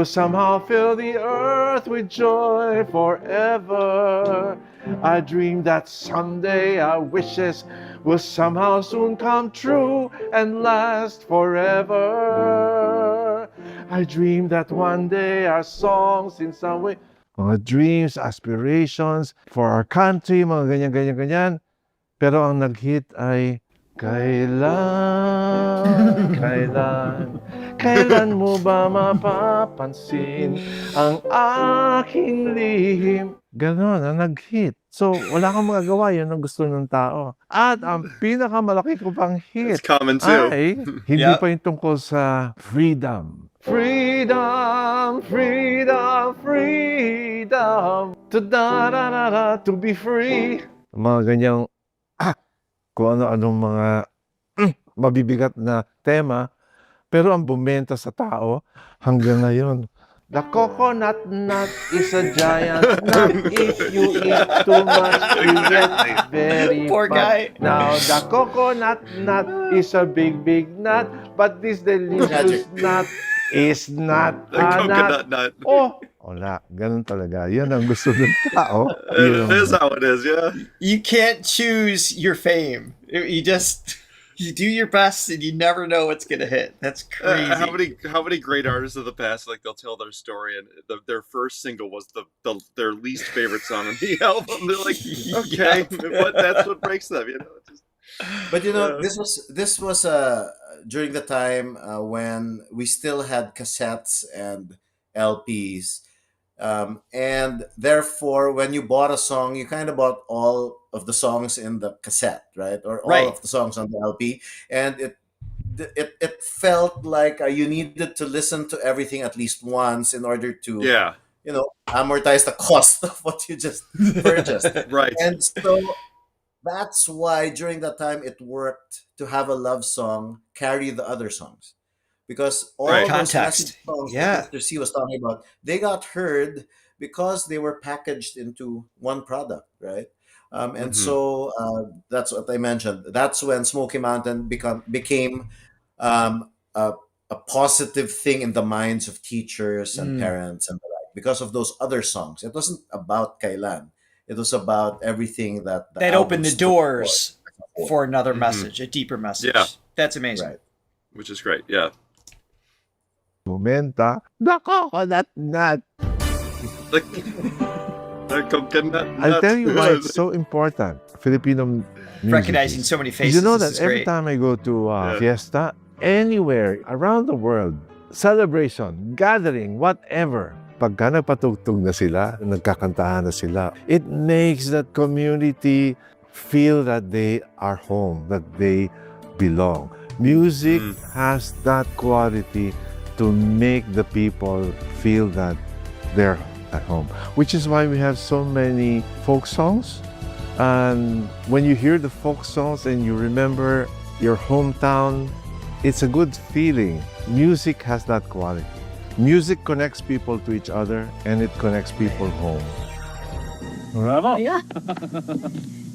somehow fill the earth with joy forever. I dreamed that someday our wishes will somehow soon come true and last forever. I dreamed that one day our songs in some way, mga dreams, aspirations for our country, mga ganyan. Pero ang nag-hit ay, kailan mo ba mapapansin ang aking lihim? Ganon, ang nag-hit. So, wala kang magagawa, yun ang gusto ng tao. At ang pinakamalaki ko pang hit ay, hindi pa yung tungkol sa freedom. Freedom, freedom, freedom, to be free. Mga ganyang, kung ano-anong mga mabibigat na tema, pero ang bumenta sa tao hanggang ngayon. The coconut nut is a giant nut. If you eat too much, you get very fat. Now the coconut nut is a big nut, but this delicious nut is not a nut. Oh, wala. Ganun talaga. Yan ang gusto ng tao. It is how it is, yeah. You can't choose your fame. You do your best and you never know what's gonna hit. That's crazy. How many great artists of the past, like they'll tell their story and their first single was their least favorite song on the album. They're like, okay, but that's what breaks them, you know. But you know, this was during the time when we still had cassettes and LPs, and therefore, when you bought a song, you kind of bought all of the songs in the cassette, right, or all of the songs on the LP, and it felt like you needed to listen to everything at least once in order to amortize the cost of what you just purchased. Right. And so that's why during that time it worked to have a love song carry the other songs, because all those message songs that Mr. C was talking about, they got heard because they were packaged into one product, right? And so that's what I mentioned. That's when Smokey Mountain became a positive thing in the minds of teachers and parents and the like, because of those other songs. It wasn't about Kailan. It was about everything that opened the doors for another message, a deeper message. Yeah. That's amazing. Right. Which is great, yeah. Momenta, the coconut nut. I'll tell you why it's so important. Filipino music. Recognizing so many faces. You know that every time I go to fiesta, anywhere around the world, celebration, gathering, whatever, pagka nagpatugtog na sila, nagkakantahan na sila, it makes that community feel that they are home, that they belong. Music has that quality to make the people feel that they're at home, which is why we have so many folk songs. And when you hear the folk songs and you remember your hometown, it's a good feeling. Music has that quality. Music connects people to each other and it connects people home. Bravo! Yeah.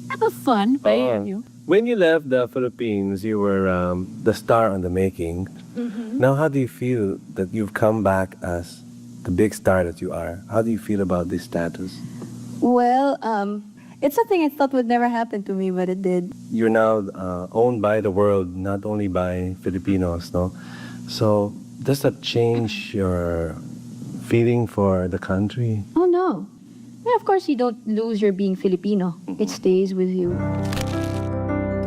That was fun by you. When you left the Philippines, you were the star on the making. Now, how do you feel that you've come back as the big star that you are? How do you feel about this status? Well, it's something I thought would never happen to me, but it did. You're now owned by the world, not only by Filipinos, no? So, does that change your feeling for the country? Oh, no. Well, of course, you don't lose your being Filipino. It stays with you.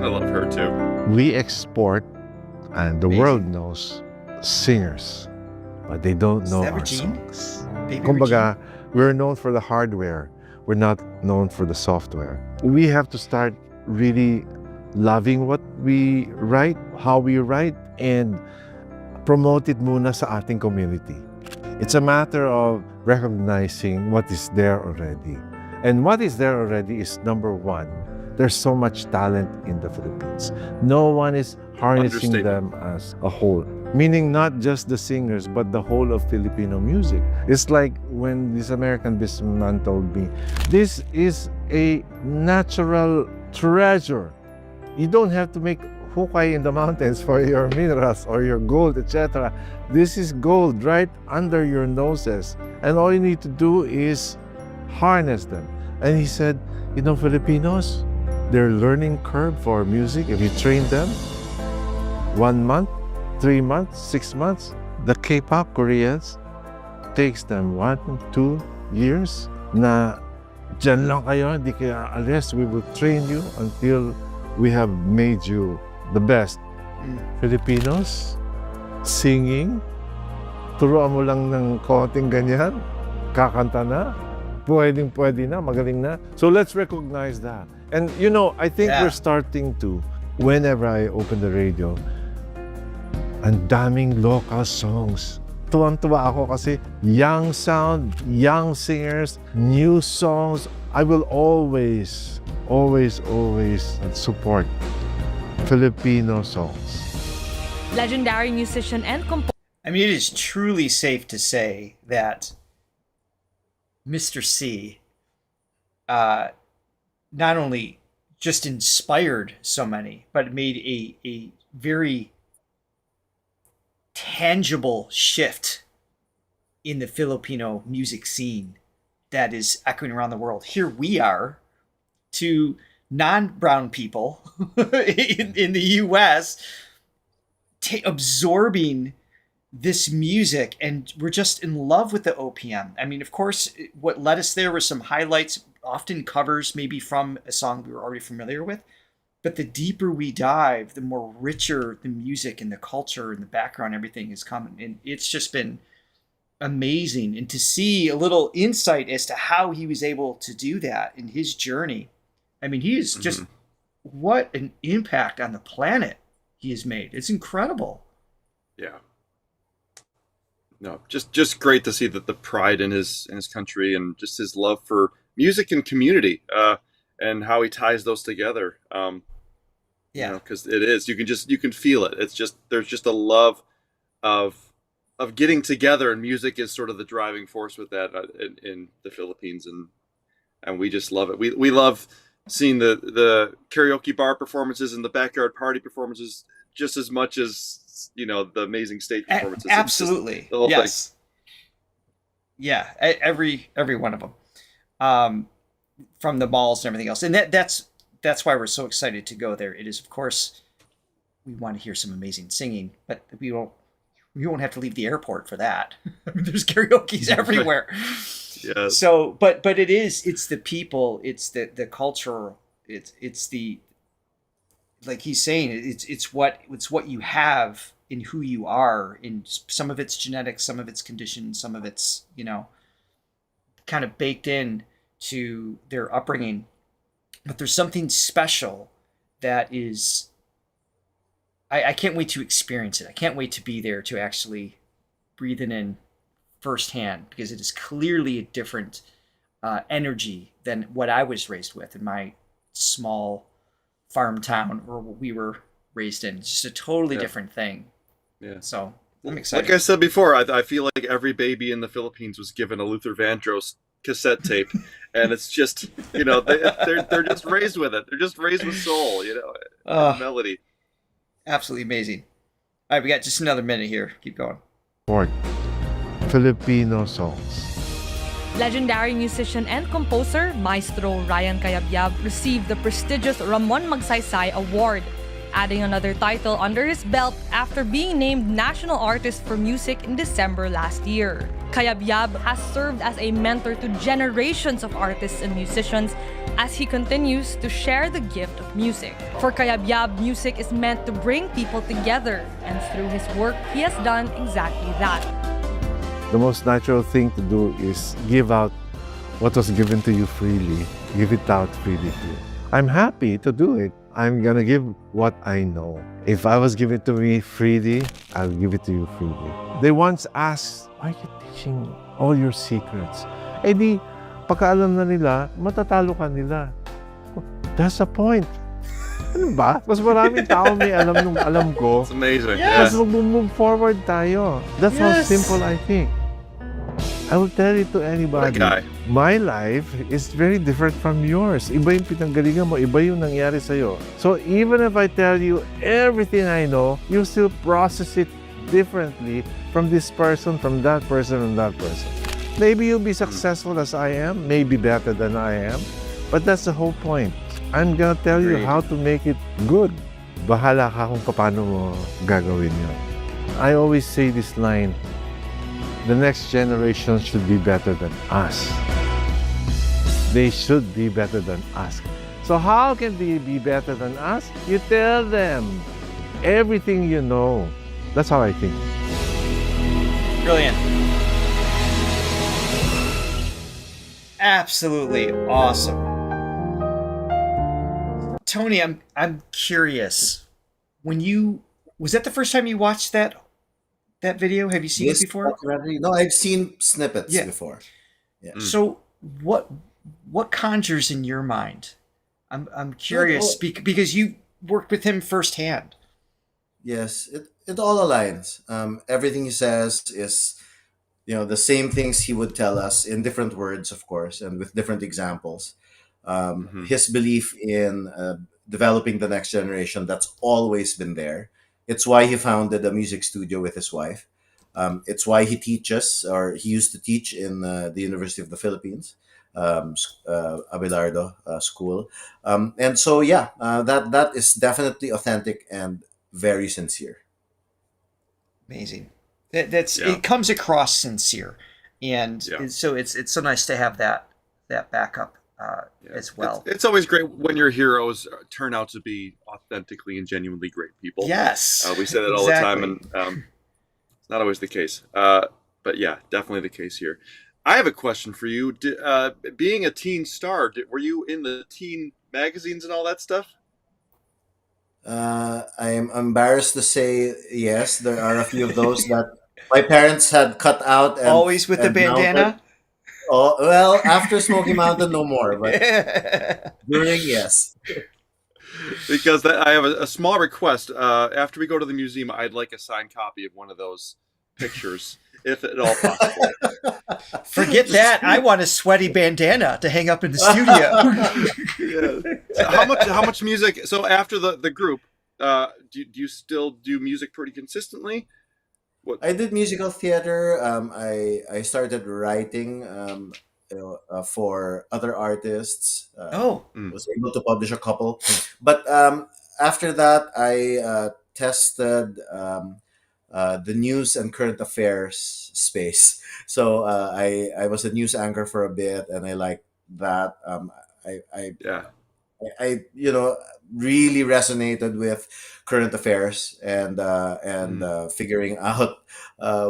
I love her too. We export, and the world knows, singers, but they don't know our songs. Kumbaga, we're known for the hardware. We're not known for the software. We have to start really loving what we write, how we write, and promote it muna sa ating community. It's a matter of recognizing what is there already. And what is there already is number one, there's so much talent in the Philippines. No one is harnessing them as a whole. Meaning not just the singers, but the whole of Filipino music. It's like when this American businessman told me, this is a natural treasure. You don't have to make hukay in the mountains for your minerals or your gold, etc. This is gold right under your noses. And all you need to do is harness them. And he said, you know, Filipinos, their learning curve for music, if you train them 1 month, 3 months, 6 months, the K-pop Koreans takes them 1, 2 years na dyan lang kayo, hindi kayo aalis. We will train you until we have made you the best. Filipinos, singing, turuan mo lang ng konting ganyan, kakanta na, pwedeng-pwede na, magaling na. So let's recognize that. And you know, I think we're starting to, whenever I open the radio, ang daming local songs. Tuwang-tuwa ako kasi young sound, young singers, new songs. I will always support Filipino songs. Legendary musician and composer. I mean, it is truly safe to say that Mr. C not only just inspired so many, but made a very tangible shift in the Filipino music scene that is echoing around the world. Here we are, to non-brown people in the US, absorbing this music, and we're just in love with the OPM. I mean, of course, what led us there was some highlights, often covers maybe from a song we were already familiar with. But the deeper we dive, the more richer the music and the culture and the background, everything is coming. And it's just been amazing. And to see a little insight as to how he was able to do that in his journey. I mean, he is just, what an impact on the planet he has made. It's incredible. Yeah. No, just great to see that the pride in his country and just his love for music and community, and how he ties those together. You know, because it is, you can feel it. It's just, there's just a love of getting together, and music is sort of the driving force with that in the Philippines, and we just love it. We love seeing the karaoke bar performances and the backyard party performances just as much as, you know, the amazing stage performances. Absolutely. The whole yes. thing. Yeah, every one of them, from the malls and everything else, and that's why we're so excited to go there. It is, of course, we want to hear some amazing singing, but we won't have to leave the airport for that. There's karaoke's everywhere. Yeah. So, but it's the people, it's the culture, it's the, like he's saying, it's what you have in who you are. In some of it's genetics, some of it's conditioned, some of it's, you know, kind of baked in to their upbringing. but there's something special that is. I can't wait to experience it. I can't wait to be there to actually breathe it in firsthand, because it is clearly a different energy than what I was raised with in my small farm town, or what we were raised in. It's just a totally different thing. Yeah. So I'm excited. Like I said before, I feel like every baby in the Philippines was given a Luther Vandross cassette tape, and it's just, you know, they're just raised with it. They're just raised with soul, you know, and melody. Absolutely amazing. All right, we got just another minute here. Keep going. Filipino songs. Legendary musician and composer, Maestro Ryan Cayabyab received the prestigious Ramon Magsaysay Award, adding another title under his belt after being named National Artist for Music in December last year. Cayabyab has served as a mentor to generations of artists and musicians as he continues to share the gift of music. For Cayabyab, music is meant to bring people together, and through his work, he has done exactly that. The most natural thing to do is give out what was given to you freely. Give it out freely too. I'm happy to do it. I'm gonna give what I know. If I was given to me freely, I'll give it to you freely. They once asked, why are you teaching all your secrets? Eh di, pagkaalam na nila, matatalo ka nila. That's the point. Ano ba? Mas maraming tao may alam nung alam ko. It's amazing. Mas mag-move forward tayo. That's how simple I think. I will tell it to anybody. My life is very different from yours. Iba yung pinanggalingan mo, iba yung nangyari sa'yo. So even if I tell you everything I know, you still process it differently from this person, from that person, and that person. Maybe you'll be successful as I am, maybe better than I am, but that's the whole point. I'm gonna tell you how to make it good. Bahala ka kung paano mo gagawin yun. I always say this line, the next generation should be better than us. They should be better than us. So how can they be better than us? You tell them everything you know. That's how I think. Brilliant. Absolutely awesome. Tony, I'm curious. Was that the first time you watched that video? Have you seen it before? No, I've seen snippets before. Yeah. So what conjures in your mind? I'm curious because you worked with him firsthand. Yes, it all aligns. Everything he says is, you know, the same things he would tell us in different words, of course, and with different examples. His belief in developing the next generation, that's always been there. It's why he founded a music studio with his wife. It's why he teaches, or he used to teach in the University of the Philippines, Abelardo School. And so, that is definitely authentic and very sincere. Amazing. It comes across sincere, and so it's so nice to have that backup as well. It's always great when your heroes turn out to be authentically and genuinely great people. Yes, we say that all the time, and it's not always the case. But yeah, definitely the case here. I have a question for you. Being a teen star, were you in the teen magazines and all that stuff? I'm embarrassed to say yes. There are a few of those that my parents had cut out. And, always with the bandana? Oh, well, after Smokey Mountain, no more. But during, yes. Because I have a small request. After we go to the museum, I'd like a signed copy of one of those pictures, if at all possible. Forget that. I want a sweaty bandana to hang up in the studio. So how much music? So after the group, do you still do music pretty consistently? I did musical theater. I started writing for other artists. Was able to publish a couple, but after that, I tested the news and current affairs space. So I was a news anchor for a bit, and I liked that. I really resonated with current affairs and figuring out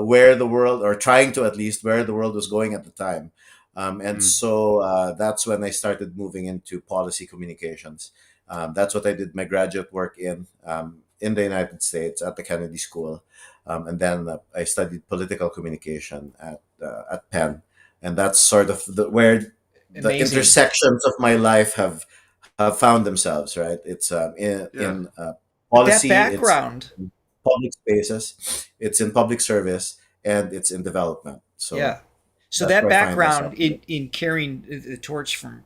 where the world, or trying to at least, where the world was going at the time. And so that's when I started moving into policy communications. That's what I did my graduate work in the United States at the Kennedy School. And then I studied political communication at Penn. And that's sort of where the intersections of my life have found themselves, right? It's in policy, that background, it's in public spaces, it's in public service, and it's in development. So yeah. So that background in carrying the torch from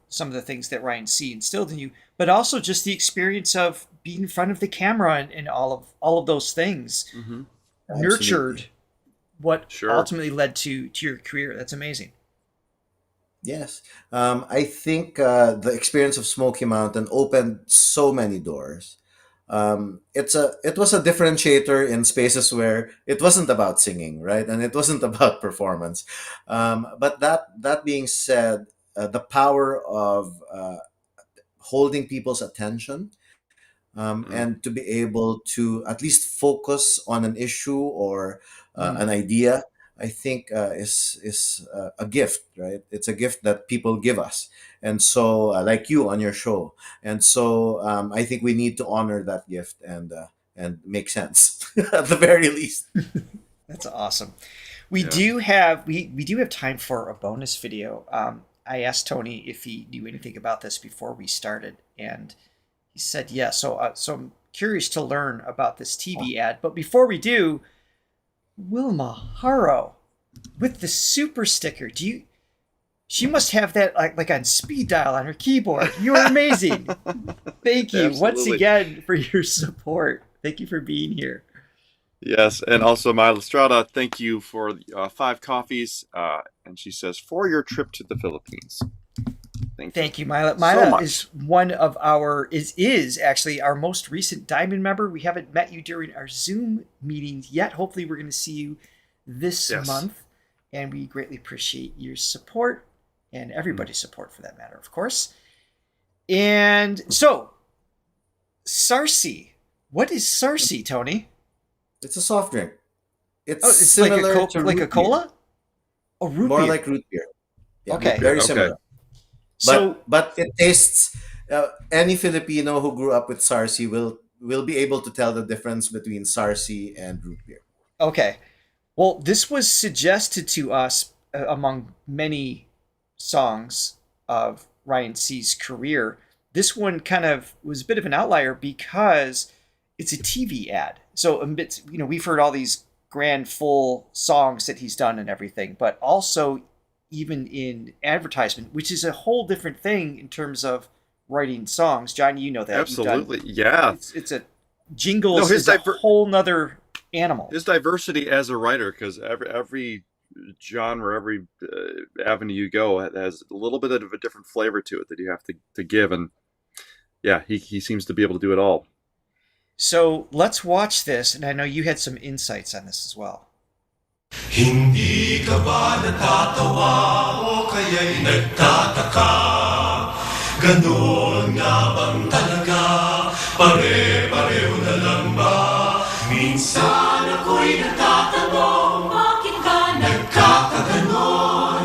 some of the things that Ryan C instilled in you, but also just the experience of being in front of the camera and all of those things nurtured what ultimately led to your career. That's amazing. Yes. I think the experience of Smokey Mountain opened so many doors. It was a differentiator in spaces where it wasn't about singing, right? And it wasn't about performance. But that being said, the power of holding people's attention and to be able to at least focus on an issue or an idea, I think is a gift, right? It's a gift that people give us, and so like you on your show, and so I think we need to honor that gift and make sense at the very least. That's awesome. We do have time for a bonus video. I asked Tony if he knew anything about this before we started, and he said yes. So I'm curious to learn about this TV ad. But before we do, Wilma Haro with the super sticker. She must have that like on speed dial on her keyboard. You are amazing. Thank you once again for your support. Thank you for being here. Yes, and also Myla Estrada, thank you for 5 coffees. And she says, for your trip to the Philippines. Thank you, Myla. Myla is one of is actually our most recent Diamond member. We haven't met you during our Zoom meetings yet. Hopefully we're going to see you this month. And we greatly appreciate your support and everybody's support for that matter, of course. And so, Sarsi. What is Sarsi, Tony? It's a soft drink. It's similar like a cola? Oh, root More beer. like root beer. Yeah, Okay. Very similar. But it tastes. Any Filipino who grew up with Sarsi will be able to tell the difference between Sarsi and root beer. Okay. Well, this was suggested to us among many songs of Ryan C's career. This one kind of was a bit of an outlier because it's a TV ad. So, we've heard all these grand full songs that he's done and everything, but also even in advertisement, which is a whole different thing in terms of writing songs. John, you know that. Absolutely, yeah. It's a jingles is a whole nother animal. His diversity as a writer, because every genre, every avenue you go has a little bit of a different flavor to it that you have to give, and yeah, he seems to be able to do it all. So let's watch this, and I know you had some insights on this as well. Hindi ka ba natatawa o kaya'y nagtataka? Ganon nga bang talaga? Pare-pareho na lang ba? Minsan ako'y nagtatanong, bakit ka nagkakaganon?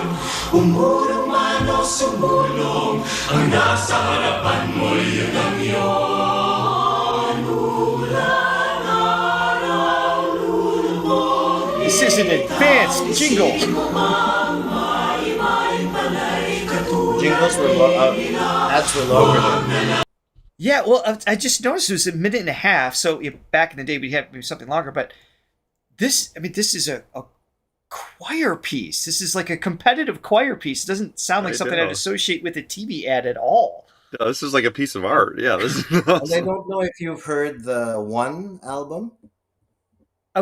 Umurong man o sumulong, ang nasa harapan mo'y yun ang yun. This is an advanced jingle. Jingles were ads were longer. Yeah, well, I just noticed it was a minute and a half. So back in the day, we'd have maybe something longer. But this is a choir piece. This is like a competitive choir piece. It doesn't sound like something I'd associate with a TV ad at all. Yeah, this is like a piece of art. Yeah, this is awesome. And I don't know if you've heard the One album.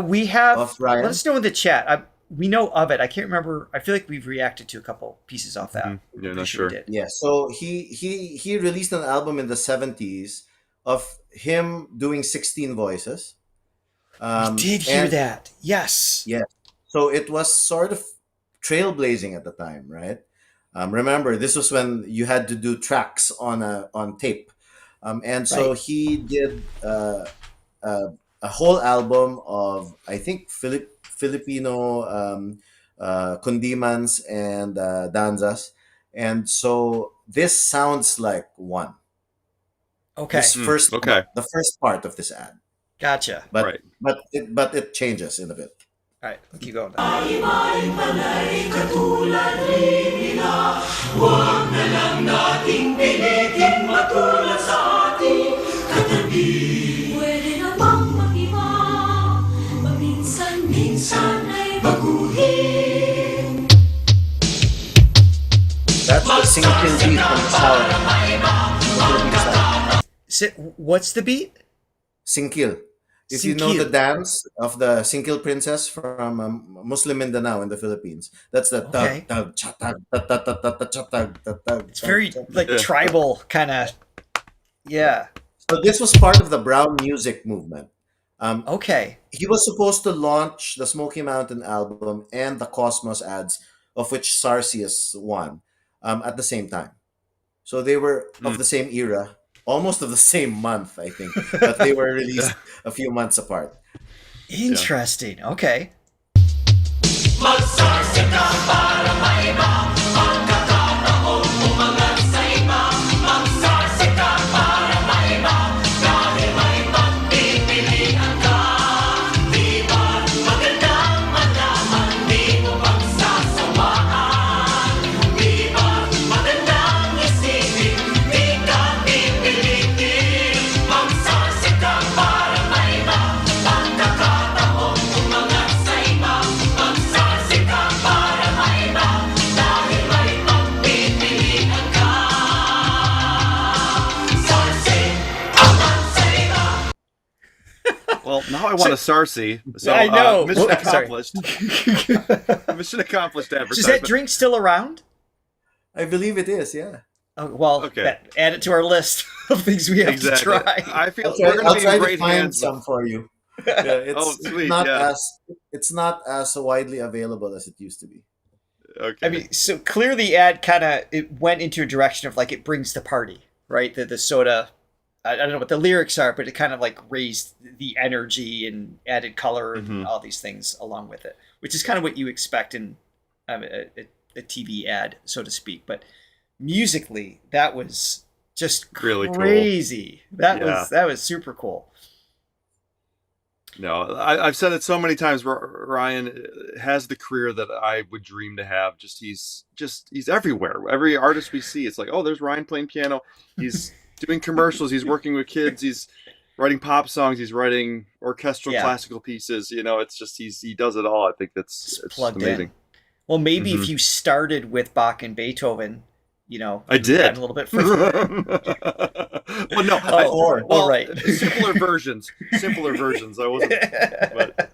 We have. Of Ryan. Let us know in the chat. We know of it. I can't remember. I feel like we've reacted to a couple pieces off that. Yeah, not sure. Yeah, so he released an album in the 70s of him doing 16 voices. We did hear that. Yes. Yeah. So it was sort of trailblazing at the time, right? Remember, this was when you had to do tracks on tape, and so he did a whole album of, I think, Filipino kundimans and danzas, and so this sounds like one. Okay. This the first part of this ad. Gotcha. But it changes in a bit. All right, keep going. Pwede na bang mag-iba? Paminsan-minsan ay baguhin. That's the sinking beat from the sound. What's the beat? Singkil. If you know the dance of the Singkil princess from Muslim Mindanao in the Philippines, that's the tag, tag, chatag, chatag, chatag. It's very like tribal kind of. Yeah. So this was part of the brown music movement. Okay. He was supposed to launch the Smokey Mountain album and the Cosmos ads, of which Sarsi is one, at the same time. So they were of the same era, almost of the same month, I think, but they were released a few months apart. Interesting. Okay. Well, now I want a Sarsi. So I know. Mission accomplished. Mission accomplished. Advertisement. Is that drink still around? I believe it is. Yeah. Oh, well, add it to our list of things we have to try. I feel I'll try to find some for you. Yeah, sweet. It's not as widely available as it used to be. Okay. I mean, so clearly the ad kind of it went into a direction of like it brings the party, right? The soda. I don't know what the lyrics are, but it kind of like raised the energy and added color and all these things along with it, which is kind of what you expect in a TV ad, so to speak. But musically, that was just really crazy. Cool. That was super cool. No, I've said it so many times. Ryan has the career that I would dream to have. He's everywhere. Every artist we see, it's like, oh, there's Ryan playing piano. He's doing commercials. He's working with kids. He's writing pop songs. He's writing orchestral classical pieces. You know, it's just he does it all. I think it's amazing. In. Well, maybe if you started with Bach and Beethoven, you know, I did a little bit further. Well, no, all right. Simpler versions. I wasn't,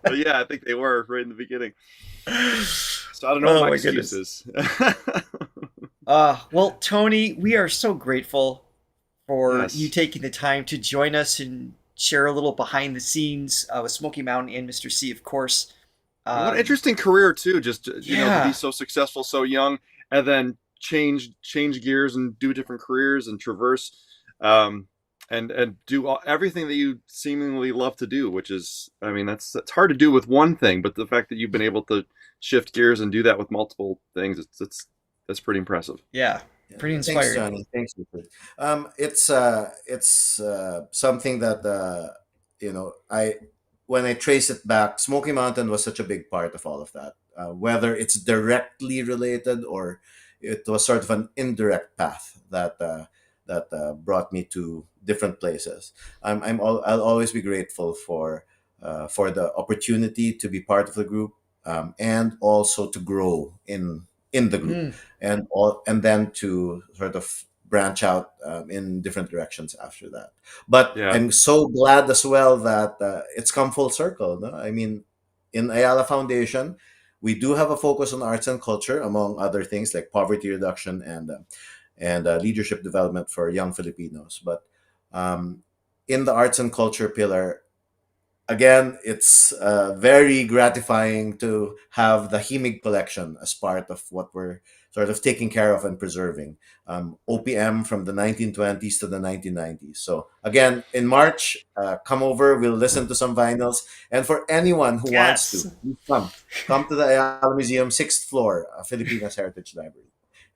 but yeah, I think they were right in the beginning. So I don't know what my excuse is. Well, Tony, we are so grateful for you taking the time to join us and share a little behind the scenes with Smokey Mountain and Mr. C, of course. What an interesting career too. Just know, to be so successful so young, and then change gears and do different careers and traverse, and do everything that you seemingly love to do. Which is, I mean, that's hard to do with one thing, but the fact that you've been able to shift gears and do that with multiple things, that's pretty impressive. Yeah. Pretty inspiring. Thanks, Johnny. Thanks. It's something that when I trace it back, Smokey Mountain was such a big part of all of that. Whether it's directly related or it was sort of an indirect path that brought me to different places. I'll always be grateful for the opportunity to be part of the group, and also to grow in the group, and then to sort of branch out in different directions after that. But I'm so glad as well that it's come full circle. No? I mean, in Ayala Foundation, we do have a focus on arts and culture, among other things like poverty reduction and leadership development for young Filipinos. But in the arts and culture pillar, again, it's very gratifying to have the Himig collection as part of what we're sort of taking care of and preserving. OPM from the 1920s to the 1990s. So again, in March, come over, we'll listen to some vinyls. And for anyone who wants to, come to the Ayala Museum, 6th floor, Filipinas Heritage Library.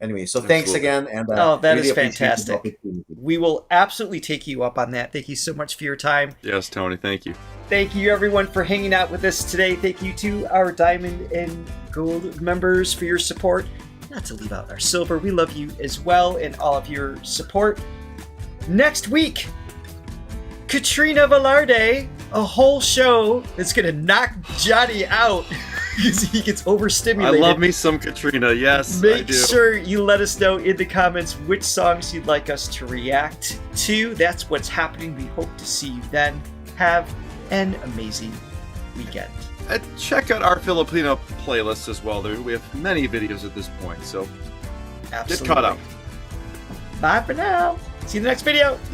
Anyway, so thanks again. And that really is fantastic. We will absolutely take you up on that. Thank you so much for your time. Yes, Tony, thank you. Thank you, everyone, for hanging out with us today. Thank you to our Diamond and Gold members for your support. Not to leave out our Silver. We love you as well and all of your support. Next week, Katrina Velarde, a whole show that's going to knock Johnny out because he gets overstimulated. I love me some Katrina, yes, I Make do. sure you let us know in the comments which songs you'd like us to react to. That's what's happening. We hope to see you then. Have an amazing weekend. And check out our Filipino playlist as well. We have many videos at this point, so Absolutely. get caught up. Bye for now. See you in the next video.